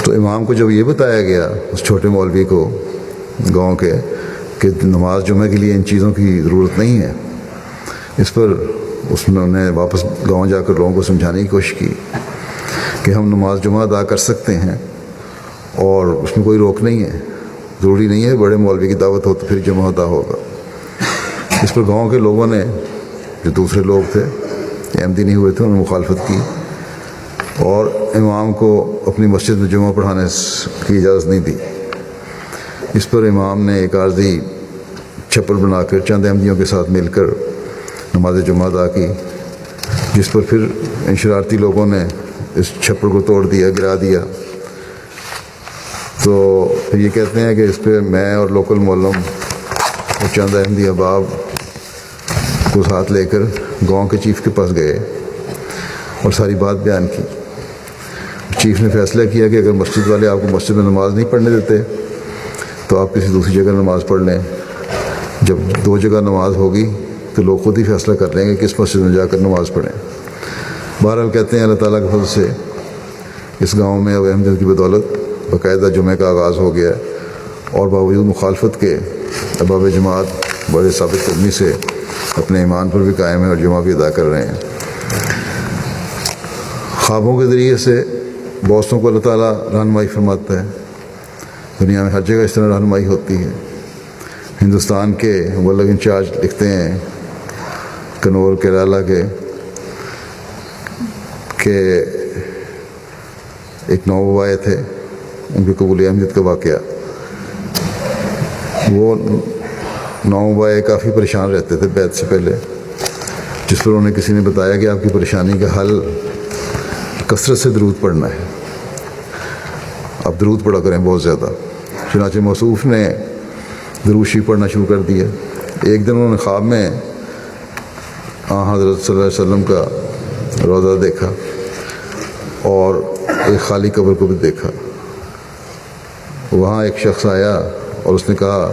تو امام کو جب یہ بتایا گیا اس چھوٹے مولوی کو گاؤں کے کہ نماز جمعہ کے لیے ان چیزوں کی ضرورت نہیں ہے، اس پر اس نے واپس گاؤں جا کر لوگوں کو سمجھانے کی کوشش کی کہ ہم نماز جمعہ ادا کر سکتے ہیں اور اس میں کوئی روک نہیں ہے، ضروری نہیں ہے بڑے مولوی کی دعوت ہو تو پھر جمعہ ادا ہوگا۔ اس پر گاؤں کے لوگوں نے، جو دوسرے لوگ تھے احمدی نہیں ہوئے تھے، انہوں نے مخالفت کی اور امام کو اپنی مسجد میں جمعہ پڑھانے کی اجازت نہیں دی۔ اس پر امام نے ایک عارضی چھپر بنا کر چند احمدیوں کے ساتھ مل کر نماز جمعہ ادا کی، جس پر پھر ان شرارتی لوگوں نے اس چھپر کو توڑ دیا، گرا دیا۔ تو پھر یہ کہتے ہیں کہ اس پہ میں اور لوکل معلم اور چند احمدی احباب کو ساتھ لے کر گاؤں کے چیف کے پاس گئے اور ساری بات بیان کی۔ چیف نے فیصلہ کیا کہ اگر مسجد والے آپ کو مسجد میں نماز نہیں پڑھنے دیتے تو آپ کسی دوسری جگہ نماز پڑھ لیں۔ جب 2 جگہ نماز ہوگی تو لوگ خود ہی فیصلہ کر لیں گے کس مسجد میں جا کر نماز پڑھیں۔ بہرحال کہتے ہیں اللہ تعالیٰ کے فضل سے اس گاؤں میں اب احمدیت کی بدولت باقاعدہ جمعہ کا آغاز ہو گیا، اور باوجود مخالفت کے احباب جماعت بڑے ثابت قدمی سے اپنے ایمان پر بھی قائم ہیں اور جمعہ بھی ادا کر رہے ہیں۔ خوابوں کے ذریعے سے بہتوں کو اللہ تعالیٰ رہنمائی فرماتا ہے۔ دنیا میں ہر جگہ اس طرح رہنمائی ہوتی ہے۔ ہندوستان کے مبلغ انچارج لکھتے ہیں کنور کیرالہ کے کہ ایک نوبوائے تھے، ان کی قبول احمدیت کا واقعہ، وہ نوبوائے کافی پریشان رہتے تھے بیعت سے پہلے، جس پر انہیں کسی نے بتایا کہ آپ کی پریشانی کا حل کثرت سے درود پڑھنا ہے. اب درود پڑھا کریں بہت زیادہ. چنانچہ موصوف نے درود شریف پڑھنا شروع کر دیا. ایک دن انہوں نے خواب میں حضرت صلی اللہ علیہ وسلم کا روضہ دیکھا اور ایک خالی قبر کو بھی دیکھا. وہاں ایک شخص آیا اور اس نے کہا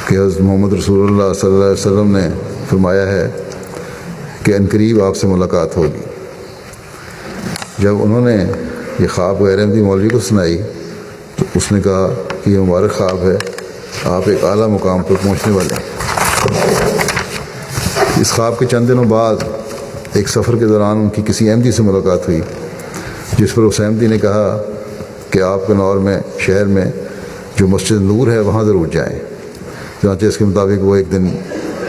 کہ حضرت محمد رسول اللہ صلی اللہ علیہ وسلم نے فرمایا ہے کہ عنقریب آپ سے ملاقات ہوگی. جب انہوں نے یہ خواب غیر احمدی مولوی کو سنائی تو اس نے کہا کہ یہ مبارک خواب ہے، آپ ایک اعلیٰ مقام پر پہنچنے والے ہیں. اس خواب کے چند دنوں بعد ایک سفر کے دوران ان کی کسی احمدی سے ملاقات ہوئی، جس پر اس احمدی نے کہا کہ آپ کنور میں شہر میں جو مسجد نور ہے وہاں ضرور جائیں. چنانچہ اس کے مطابق وہ ایک دن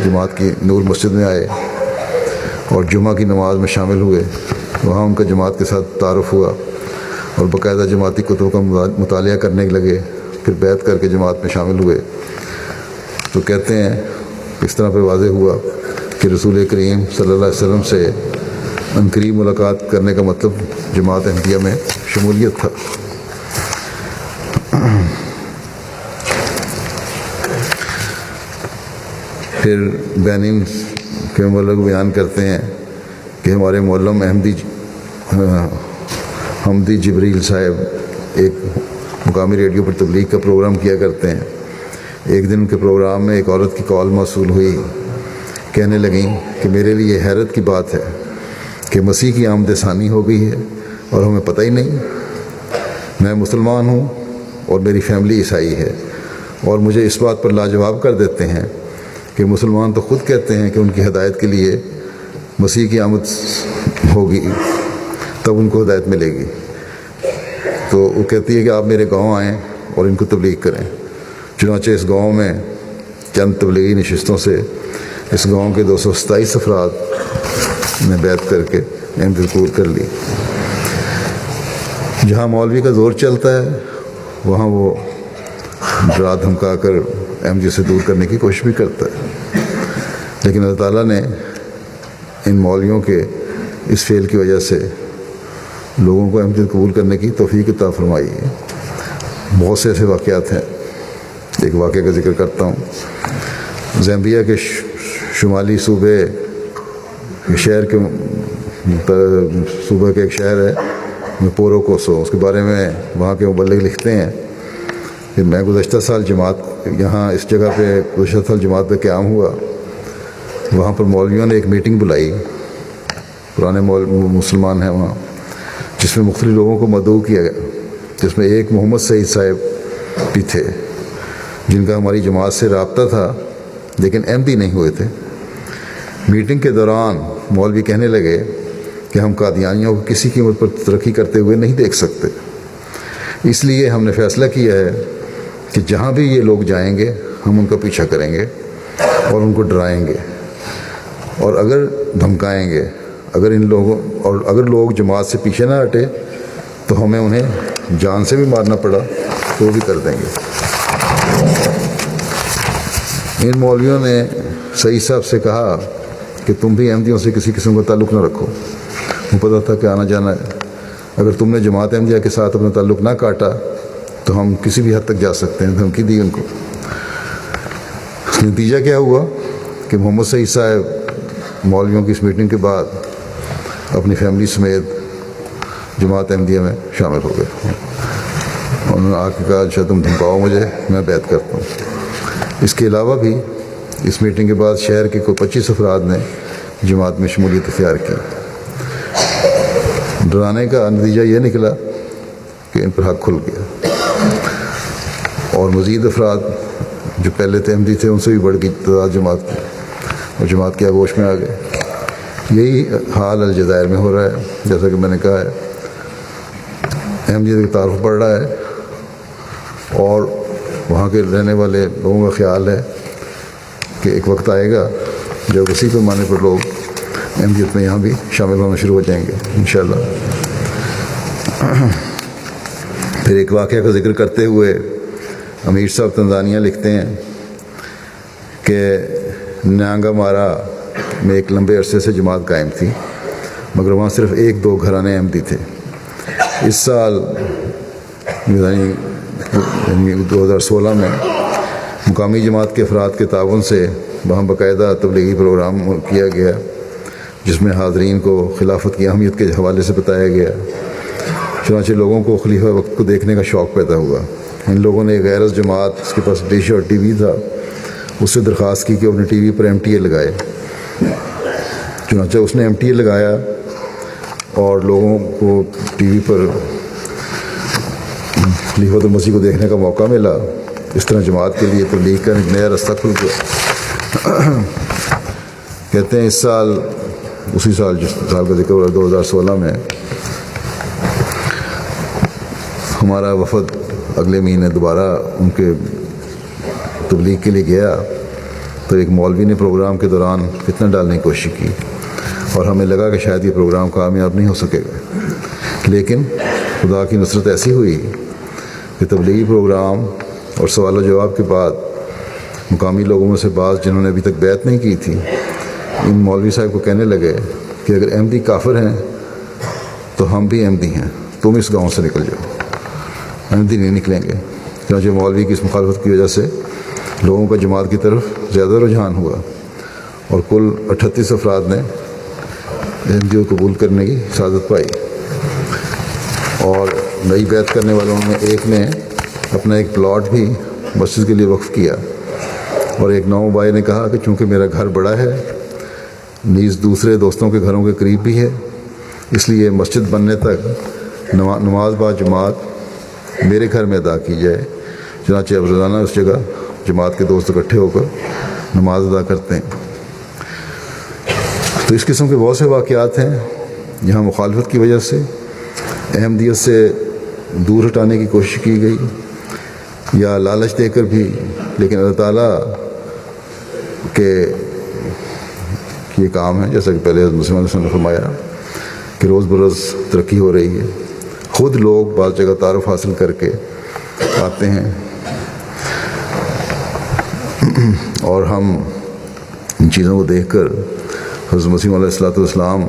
جماعت کی نور مسجد میں آئے اور جمعہ کی نماز میں شامل ہوئے. وہاں ان کا جماعت کے ساتھ تعارف ہوا اور باقاعدہ جماعتی کتب کا مطالعہ کرنے لگے. پھر بیعت کر کے جماعت میں شامل ہوئے. تو کہتے ہیں اس طرح پہ واضح ہوا کہ رسول کریم صلی اللہ علیہ وسلم سے عنقریب ملاقات کرنے کا مطلب جماعت احمدیہ میں شمولیت تھا. پھر بینین کے مولوی بیان کرتے ہیں کہ ہمارے مولم حمدی جبریل صاحب ایک مقامی ریڈیو پر تبلیغ کا پروگرام کیا کرتے ہیں. ایک دن کے پروگرام میں ایک عورت کی کال موصول ہوئی. کہنے لگیں کہ میرے لیے حیرت کی بات ہے کہ مسیح کی آمد ثانی ہو گئی ہے اور ہمیں پتہ ہی نہیں. میں مسلمان ہوں اور میری فیملی عیسائی ہے اور مجھے اس بات پر لاجواب کر دیتے ہیں کہ مسلمان تو خود کہتے ہیں کہ ان کی ہدایت کے لیے مسیح کی آمد ہوگی تب ان کو ہدایت ملے گی. تو وہ کہتی ہے کہ آپ میرے گاؤں آئیں اور ان کو تبلیغ کریں. چنانچہ اس گاؤں میں چند تبلیغی نشستوں سے اس گاؤں کے 227 افراد نے بیعت کر کے احمدیت قبول کر لی. جہاں مولوی کا زور چلتا ہے وہاں وہ ڈرا دھمکا کر احمدیت سے دور کرنے کی کوشش بھی کرتا ہے. لیکن اللہ تعالیٰ نے ان مولویوں کے اس فعل کی وجہ سے لوگوں کو احمدیت قبول کرنے کی توفیق عطا فرمائی ہے. بہت سے ایسے واقعات ہیں. ایک واقعے کا ذکر کرتا ہوں. زامبیا کے شمالی صوبے شہر کے صوبہ کے ایک شہر ہے مپورو کوسو. اس کے بارے میں وہاں کے مبلغ لکھتے ہیں کہ میں گزشتہ سال یہاں اس جگہ پہ گزشتہ سال جماعت پہ قیام ہوا. وہاں پر مولویوں نے ایک میٹنگ بلائی، پرانے مسلمان ہیں وہاں، جس میں مختلف لوگوں کو مدعو کیا گیا، جس میں ایک محمد سعید صاحب بھی تھے جن کا ہماری جماعت سے رابطہ تھا لیکن احمدی نہیں ہوئے تھے. میٹنگ کے دوران مولوی کہنے لگے کہ ہم قادیانیوں کو کسی قیمت پر ترقی کرتے ہوئے نہیں دیکھ سکتے، اس لیے ہم نے فیصلہ کیا ہے کہ جہاں بھی یہ لوگ جائیں گے ہم ان کا پیچھا کریں گے اور ان کو ڈرائیں گے اور اگر دھمکائیں گے. اگر لوگ جماعت سے پیچھے نہ ہٹے تو ہمیں انہیں جان سے بھی مارنا پڑا تو وہ بھی کر دیں گے. ان مولویوں نے سعید صاحب سے کہا کہ تم بھی احمدیوں سے کسی قسم کا تعلق نہ رکھو. وہ پتہ تھا کہ آنا جانا ہے. اگر تم نے جماعت احمدیہ کے ساتھ اپنا تعلق نہ کاٹا تو ہم کسی بھی حد تک جا سکتے ہیں. دھمکی دی ان کو. نتیجہ کیا ہوا کہ محمد سعید صاحب مولویوں کی اس میٹنگ کے بعد اپنی فیملی سمیت جماعت احمدیہ میں شامل ہو گئے. انہوں نے آ کے کہا اچھا تم دھمکاؤ مجھے، میں بیعت کرتا ہوں. اس کے علاوہ بھی اس میٹنگ کے بعد شہر کے کوئی 25 افراد نے جماعت میں شمولیت اختیار کی. ڈرانے کا نتیجہ یہ نکلا کہ ان پر حق کھل گیا اور مزید افراد جو پہلے تھے احمدی تھے ان سے بھی بڑھ گئی تعداد جماعت کی اور جماعت کی آغوش میں آ گئے. یہی حال الجزائر میں ہو رہا ہے. جیسا کہ میں نے کہا ہے احمدیت کا تعارف بڑھ رہا ہے اور وہاں کے رہنے والے لوگوں کا خیال ہے کہ ایک وقت آئے گا جب اسی پیمانے پر لوگ احمدیت میں یہاں بھی شامل ہونا شروع ہو جائیں گے انشاءاللہ. پھر ایک واقعہ کا ذکر کرتے ہوئے امیر صاحب تنزانیہ لکھتے ہیں کہ نیانگا مارا میں ایک لمبے عرصے سے جماعت قائم تھی. مگر وہاں صرف 1-2 گھرانے احمدی تھے۔ اس سال یعنی 2016 میں مقامی جماعت کے افراد کے تعاون سے وہاں باقاعدہ تبلیغی پروگرام کیا گیا، جس میں حاضرین کو خلافت کی اہمیت کے حوالے سے بتایا گیا۔ چنانچہ لوگوں کو خلیفہ وقت کو دیکھنے کا شوق پیدا ہوا۔ ان لوگوں نے غیرت جماعت، اس کے پاس ڈش اور ٹی وی تھا، اس سے درخواست کی کہ انہیں ٹی وی پر MTA لگائے۔ چنانچہ اس نے MTA لگایا اور لوگوں کو ٹی وی پر خلیفۃ المسیح کو دیکھنے کا موقع ملا۔ اس طرح جماعت کے لیے تبلیغ کا ایک نیا رستہ کھل گیا۔ کہتے ہیں اس سال، اسی سال جس سال کا ذکر ہو رہا ہے 2016 میں، ہمارا وفد اگلے مہینے دوبارہ ان کے تبلیغ کے لیے گیا تو ایک مولوی نے پروگرام کے دوران فتنہ ڈالنے کی کوشش کی اور ہمیں لگا کہ شاید یہ پروگرام کامیاب نہیں ہو سکے گا، لیکن خدا کی نصرت ایسی ہوئی کہ تبلیغی پروگرام اور سوال و جواب کے بعد مقامی لوگوں میں سے بعض جنہوں نے ابھی تک بیعت نہیں کی تھی، ان مولوی صاحب کو کہنے لگے کہ اگر احمدی کافر ہیں تو ہم بھی احمدی ہیں، تم اس گاؤں سے نکل جاؤ، احمدی نہیں نکلیں گے۔ چنانچہ مولوی کی اس مخالفت کی وجہ سے لوگوں کا جماعت کی طرف زیادہ رجحان ہوا اور کل 38 افراد نے احمدیت کو قبول کرنے کی سعادت پائی۔ اور نئی بیعت کرنے والوں میں ایک نے اپنا ایک پلاٹ بھی مسجد کے لیے وقف کیا، اور ایک نو بھائی نے کہا کہ چونکہ میرا گھر بڑا ہے، نیز دوسرے دوستوں کے گھروں کے قریب بھی ہے، اس لیے مسجد بننے تک نماز با جماعت میرے گھر میں ادا کی جائے۔ چنانچہ اب روزانہ اس جگہ جماعت کے دوست اکٹھے ہو کر نماز ادا کرتے ہیں۔ تو اس قسم کے بہت سے واقعات ہیں جہاں مخالفت کی وجہ سے احمدیت سے دور ہٹانے کی کوشش کی گئی یا لالچ دے کر بھی، لیکن اللہ تعالیٰ کے یہ کام ہے، جیسا کہ پہلے حضرت مسیح علیہ السلام نے فرمایا کہ روز بروز ترقی ہو رہی ہے، خود لوگ بعض جگہ تعارف حاصل کر کے آتے ہیں، اور ہم ان چیزوں کو دیکھ کر حضرت مسیح علیہ السلام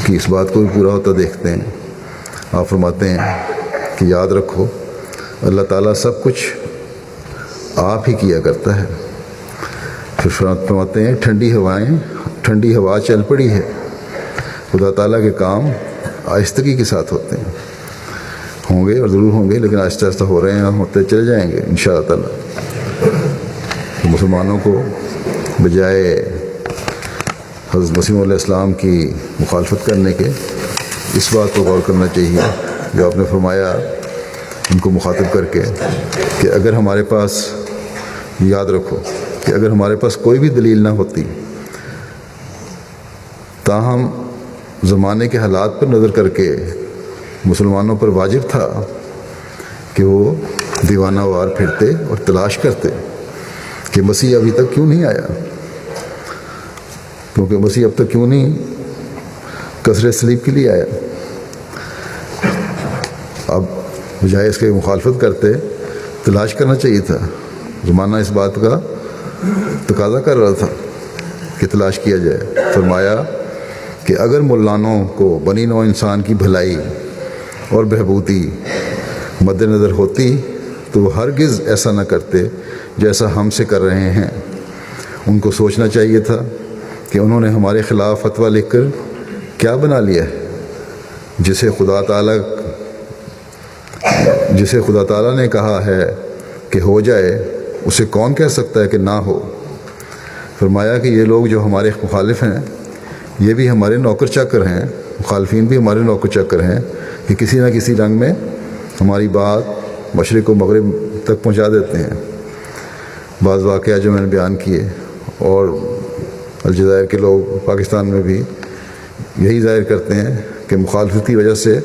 کی اس بات کو بھی پورا ہوتا دیکھتے ہیں۔ آپ فرماتے ہیں کہ یاد رکھو اللہ تعالیٰ سب کچھ آپ ہی کیا کرتا ہے۔ پھر فرماتے ہیں ٹھنڈی ہوا چل پڑی ہے، خدا تعالیٰ کے کام آہستگی کے ساتھ ہوتے ہیں، ہوں گے اور ضرور ہوں گے، لیکن آہستہ آہستہ ہو رہے ہیں، ہوتے چلے جائیں گے انشاءاللہ تعالیٰ۔ مسلمانوں کو بجائے حضرت مسیح علیہ السلام کی مخالفت کرنے کے اس بات کو غور کرنا چاہیے جو آپ نے فرمایا ان کو مخاطب کر کے کہ اگر ہمارے پاس، یاد رکھو کہ اگر ہمارے پاس کوئی بھی دلیل نہ ہوتی، تاہم زمانے کے حالات پر نظر کر کے مسلمانوں پر واجب تھا کہ وہ دیوانہ وار پھرتے اور تلاش کرتے کہ مسیح ابھی تک کیوں نہیں آیا، کیونکہ مسیح اب تک کیوں نہیں کسر صلیب کے لیے آیا۔ اب بجائے اس کے مخالفت کرتے تلاش کرنا چاہیے تھا، زمانہ اس بات کا تقاضا کر رہا تھا کہ تلاش کیا جائے۔ فرمایا کہ اگر ملانوں کو بنی نوع انسان کی بھلائی اور بہبودی مد نظر ہوتی تو وہ ہرگز ایسا نہ کرتے جیسا ہم سے کر رہے ہیں۔ ان کو سوچنا چاہیے تھا کہ انہوں نے ہمارے خلاف فتویٰ لکھ کر کیا بنا لیا ہے، جسے خدا تعالیٰ نے کہا ہے کہ ہو جائے، اسے کون کہہ سکتا ہے کہ نہ ہو۔ فرمایا کہ یہ لوگ جو ہمارے مخالف ہیں یہ بھی ہمارے نوکر چاکر ہیں، مخالفین بھی ہمارے نوکر چاکر ہیں کہ کسی نہ کسی رنگ میں ہماری بات مشرق و مغرب تک پہنچا دیتے ہیں۔ بعض واقعات جو میں نے بیان کیے، اور الجزائر کے لوگ پاکستان میں بھی یہی ظاہر کرتے ہیں کہ مخالفت کی وجہ سے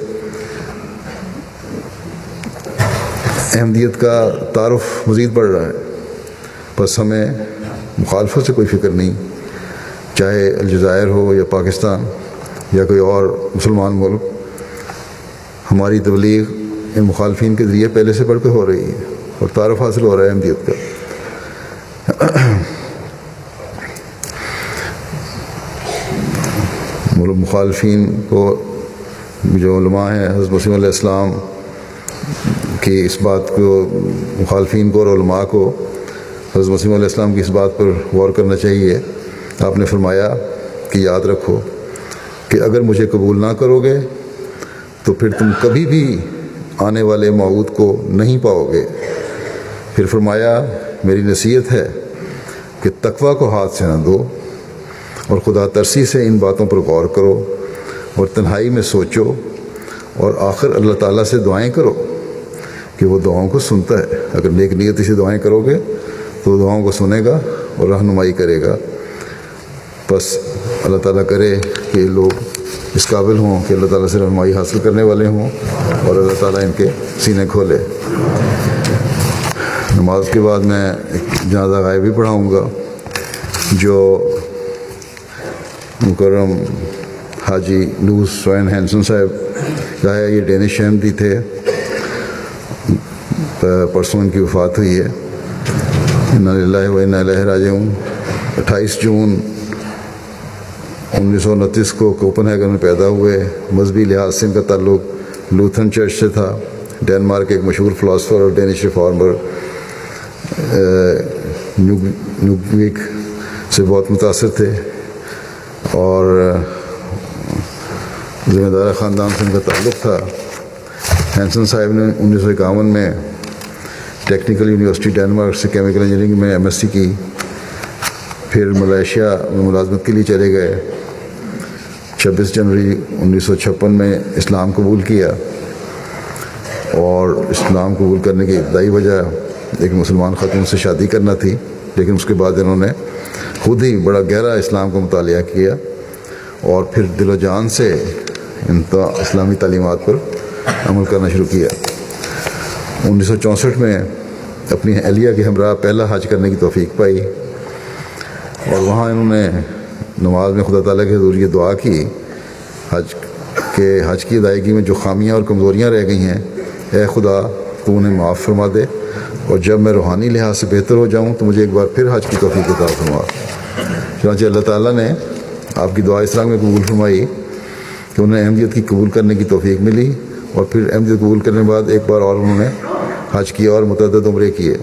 احمدیت کا تعارف مزید بڑھ رہا ہے۔ بس ہمیں مخالفت سے کوئی فکر نہیں، چاہے الجزائر ہو یا پاکستان یا کوئی اور مسلمان ملک، ہماری تبلیغ ان مخالفین کے ذریعے پہلے سے بڑھ کے ہو رہی ہے اور تعارف حاصل ہو رہا ہے احمدیت کا۔ مخالفین کو، جو علماء ہیں حضرت مسیح علیہ السلام کی اس بات کو، مخالفین کو اور علماء کو حضرت مسیح علیہ السلام کی اس بات پر غور کرنا چاہیے۔ آپ نے فرمایا کہ یاد رکھو کہ اگر مجھے قبول نہ کرو گے تو پھر تم کبھی بھی آنے والے موعود کو نہیں پاؤ گے۔ پھر فرمایا میری نصیحت ہے کہ تقویٰ کو ہاتھ سے نہ دو اور خدا ترسی سے ان باتوں پر غور کرو اور تنہائی میں سوچو، اور آخر اللہ تعالیٰ سے دعائیں کرو کہ وہ دعاؤں کو سنتا ہے۔ اگر نیک نیتی سے دعائیں کرو گے تو وہ دعاؤں کو سنے گا اور رہنمائی کرے گا۔ بس اللہ تعالیٰ کرے کہ لوگ اس قابل ہوں کہ اللہ تعالیٰ سے رہنمائی حاصل کرنے والے ہوں، اور اللہ تعالیٰ ان کے سینے کھولے۔ نماز کے بعد میں ایک جنازہ غائب بھی پڑھاؤں گا، جو مکرم حاجی لوس سوین ہینسن صاحب کا ہے۔ یہ ڈینش احمدی تھے، پرسوں ان کی وفات ہوئی ہے۔ انا للہ و انا الیہ راجعون۔ 28 جون 1929 کو کوپن ہیگن میں پیدا ہوئے۔ مذہبی لحاظ سے ان کا تعلق لوتھرن چرچ سے تھا۔ ڈینمارک کے ایک مشہور فلاسفر اور ڈینش ریفارمر نیوگویک سے بہت متاثر تھے، اور ذمہ دار خاندان سے ان کا تعلق تھا۔ ہینسن صاحب نے 1951 میں ٹیکنیکل یونیورسٹی ڈینمارک سے کیمیکل انجینئرنگ میں MS کی، پھر ملائیشیا میں ملازمت کے لیے چلے گئے۔ 26 جنوری 1956 میں اسلام قبول کیا، اور اسلام قبول کرنے کی ابتدائی وجہ ایک مسلمان خاتون سے شادی کرنا تھی، لیکن اس کے بعد انہوں نے خود ہی بڑا گہرا اسلام کا مطالعہ کیا، اور پھر دل و جان سے اسلامی تعلیمات پر عمل کرنا شروع کیا۔ 1964 میں اپنی اہلیہ کے ہمراہ پہلا حج کرنے کی توفیق پائی، اور وہاں انہوں نے نماز میں خدا تعالیٰ کے حضور یہ دعا کی حج کی ادائیگی میں جو خامیاں اور کمزوریاں رہ گئی ہیں، اے خدا تو انہیں معاف فرما دے، اور جب میں روحانی لحاظ سے بہتر ہو جاؤں تو مجھے ایک بار پھر حج کی توفیق عطا فرما۔ چنانچہ اللہ تعالیٰ نے آپ کی دعا اس طرح میں قبول فرمائی کہ انہیں احمدیت کی قبول کرنے کی توفیق ملی، اور پھر احمدیت قبول کرنے کے بعد ایک بار اور انہوں نے حج کیا اور متعدد عمرے کیے۔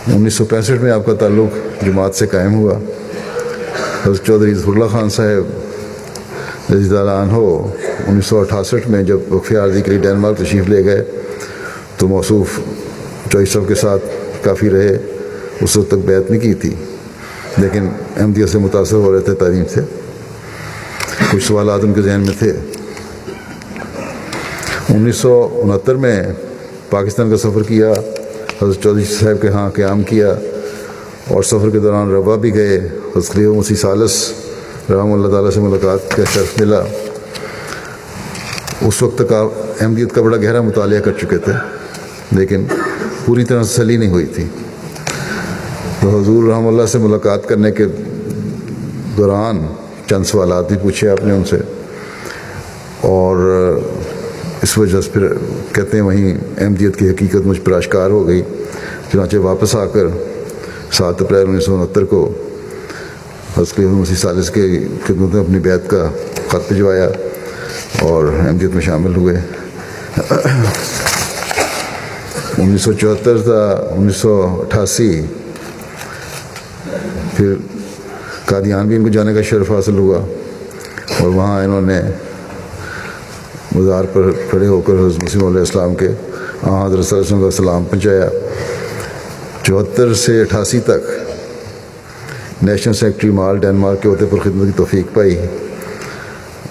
1965 میں آپ کا تعلق جماعت سے قائم ہوا۔ حضرت چودھری ظفر اللہ خان صاحب رضی اللہ عنہ 1968 میں جب وقفہ عارضی کے لیے ڈینمارک تشریف لے گئے تو موصوف چوئی صاحب کے ساتھ کافی رہے۔ اس وقت تک بیعت نہیں کی تھی، لیکن احمدیت سے متاثر ہو رہے تھے، تعلیم سے کچھ سوالات ان کے ذہن میں تھے۔ 1969 میں پاکستان کا سفر کیا، حضرت چودھری صاحب کے ہاں قیام کیا، اور سفر کے دوران ربا بھی گئے۔ حضرت خلیفہ مسیح ثالث رحمہ اللہ تعالیٰ سے ملاقات کا شرف ملا۔ اس وقت تک آپ احمدیت کا بڑا گہرا مطالعہ کر چکے تھے، لیکن پوری طرح تسلی نہیں ہوئی تھی۔ تو حضور رحمہ اللہ سے ملاقات کرنے کے دوران چند سوالات بھی پوچھے آپ نے ان سے، اور اس وجہ سے پھر کہتے ہیں وہیں احمدیت کی حقیقت مجھ پر آشکار ہو گئی۔ چنانچہ واپس آ کر 7 اپریل 1969 کو حضرت خلیفہ مسیح ثالث کی خدمت میں اپنی بیعت کا خط بھجوایا اور احمدیت میں شامل ہوئے۔ 1974 تا 1988 پھر قادیان بھی ان کو جانے کا شرف حاصل ہوا، اور وہاں انہوں نے مزار پر کھڑے ہو کر حضرت مسیح علیہ السلام کے حضرت صلی اللہ علیہ وسلم کا سلام پہنچایا۔ 74 سے 88 تک نیشنل سیکرٹری مال ڈینمارک کے عہدے پر خدمت کی توفیق پائی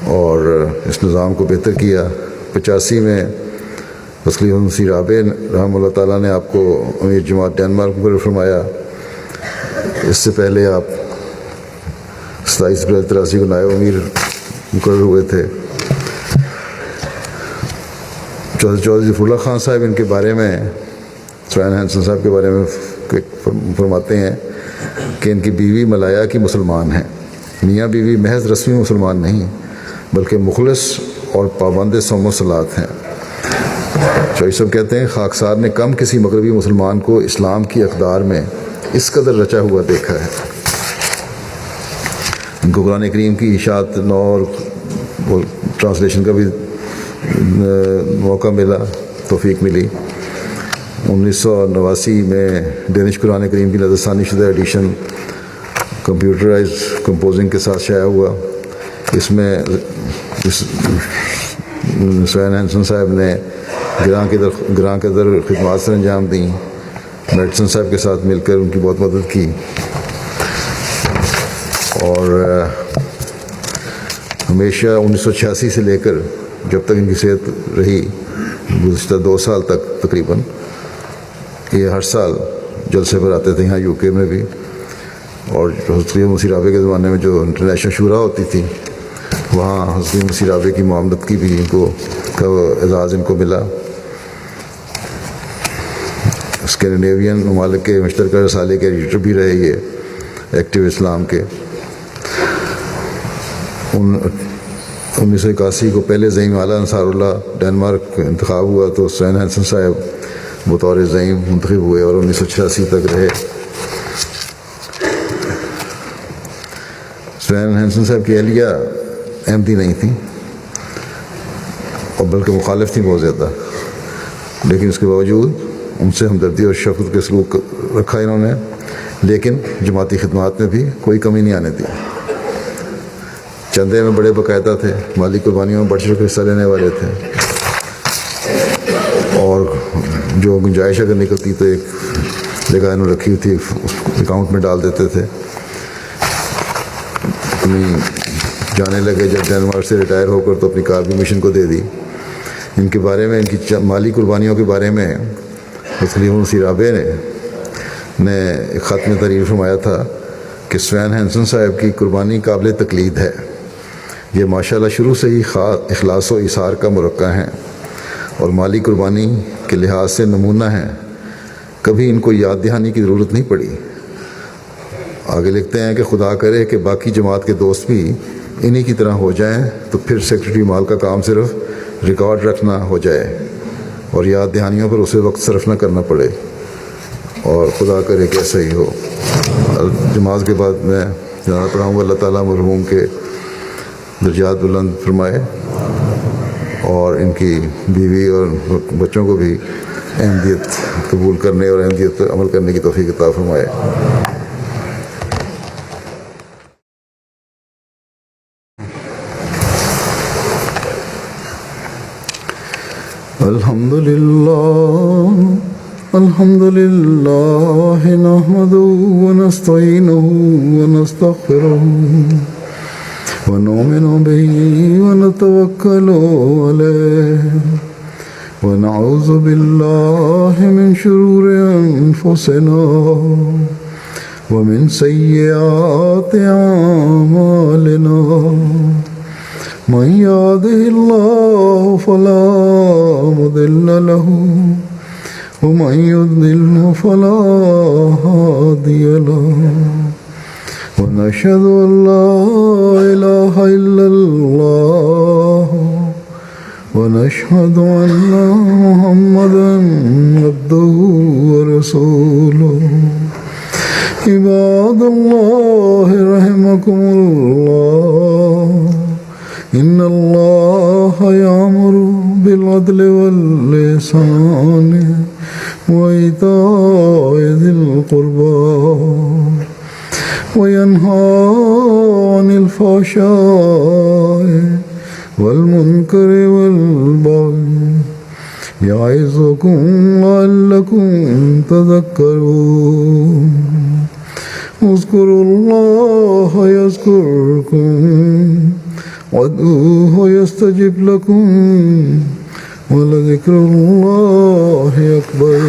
اور اس نظام کو بہتر کیا۔ 85 میں خلیفہ مسیح رابع رحمہ اللہ تعالیٰ نے آپ کو امیر جماعت ڈینمارک مقرر فرمایا۔ اس سے پہلے آپ 27 اپریل 83 کو نائب امیر مقرر ہوئے تھے۔ چودھری ظفر اللہ خان صاحب ان کے بارے میں، سوین ہینسن صاحب کے بارے میں فرماتے ہیں کہ ان کی بیوی ملایا کی مسلمان ہیں۔ میاں بیوی محض رسمی مسلمان نہیں بلکہ مخلص اور پابند صوم و صلات ہیں۔ چوئی صاحب کہتے ہیں خاکسار نے کم کسی مغربی مسلمان کو اسلام کی اقدار میں اس قدر رچا ہوا دیکھا ہے۔ ان کو قرآن کریم کی اشاعت نو اور ٹرانسلیشن کا بھی موقع ملا، توفیق ملی۔ 1989 میں ڈینش قرآن کریم کی نظر ثانی شدہ ایڈیشن کمپیوٹرائز کمپوزنگ کے ساتھ شائع ہوا۔ اس میں سوین ہینسن صاحب نے گراں قدر خدمات سر انجام دیں۔ میڈسن صاحب کے ساتھ مل کر ان کی بہت مدد کی، اور ہمیشہ 1986 سے لے کر جب تک ان کی صحت رہی، گزشتہ 2 سال تک تقریباً، یہ ہر سال جلسے پر آتے تھے، یہاں یو کے میں بھی۔ اور حضرت مسیح رابع کے زمانے میں جو انٹرنیشنل شورا ہوتی تھی، وہاں حضرت مسیح رابع کی معاملت کی بھی ان کو اعزاز ان کو ملا۔ اسکینڈینیوین ممالک کے مشترکہ رسالے کے ایڈیٹر بھی رہے یہ ایکٹیو اسلام کے۔ 1981 کو پہلے زعیم اعلیٰ انصار اللہ ڈنمارک انتخاب ہوا، تو سوین ہینسن صاحب بطور زعیم منتخب ہوئے اور 1986 تک رہے۔ سوین ہینسن صاحب کی اہلیہ احمدی نہیں تھیں، اور بلکہ مخالف تھیں بہت زیادہ، لیکن اس کے باوجود ان سے ہمدردی اور شفقت کے سلوک رکھا انہوں نے، لیکن جماعتی خدمات میں بھی کوئی کمی نہیں آنے دی۔ چندے میں بڑے باقاعدہ تھے، مالی قربانیوں میں بڑھ چڑھ کر حصہ لینے والے تھے، اور جو گنجائش اگر نکلتی تو ایک جگہ انہوں رکھی ہوئی تھی، اس اکاؤنٹ میں ڈال دیتے تھے۔ اپنی جانے لگے جب ڈنمارک سے ریٹائر ہو کر، تو اپنی کار بھی مشن کو دے دی۔ ان کے بارے میں، ان کی مالی قربانیوں کے بارے میں حضرت مسیح رابع نے ایک خط میں تحریر فرمایا تھا کہ سوین ہینسن صاحب کی قربانی قابل تقلید ہے، یہ ماشاءاللہ شروع سے ہی اخلاص و ایثار کا مرقع ہیں، اور مالی قربانی کے لحاظ سے نمونہ ہیں، کبھی ان کو یاد دہانی کی ضرورت نہیں پڑی۔ آگے لکھتے ہیں کہ خدا کرے کہ باقی جماعت کے دوست بھی انہی کی طرح ہو جائیں، تو پھر سیکرٹری مال کا کام صرف ریکارڈ رکھنا ہو جائے اور یاد دہانیوں پر اسے وقت صرف نہ کرنا پڑے، اور خدا کرے کہ ایسا ہی ہو۔ جماعت کے بعد میں جانا پڑھاؤں گا، اللہ تعالیٰ مرحوم کے درجات بلند فرمائے، اور ان کی بیوی اور بچوں کو بھی احمدیت قبول کرنے اور احمدیت پر عمل کرنے کی توفیق عطا فرمائے۔ الحمد لله نحمده ونستعينه ونستغفره ونؤمن به ونتوكل عليه ونعوذ بالله من شرور أنفسنا ومن سيئات أعمالنا، من يهده الله فلا مضل له ومن يضلل فلا هادي له، ونشهد أن لا إله إلا الله ونشهد أن محمدا عبده ورسوله۔ عباد الله رحمكم الله، إن الله يأمر بالعدل والإحسان وإيتاء ذي القربى وينهى عن الفحشاء والمنكر والبغي يعظكم لعلكم تذكرون۔ اذكروا الله يذكركم وادعوه يستجب لكم ولذكر الله أكبر۔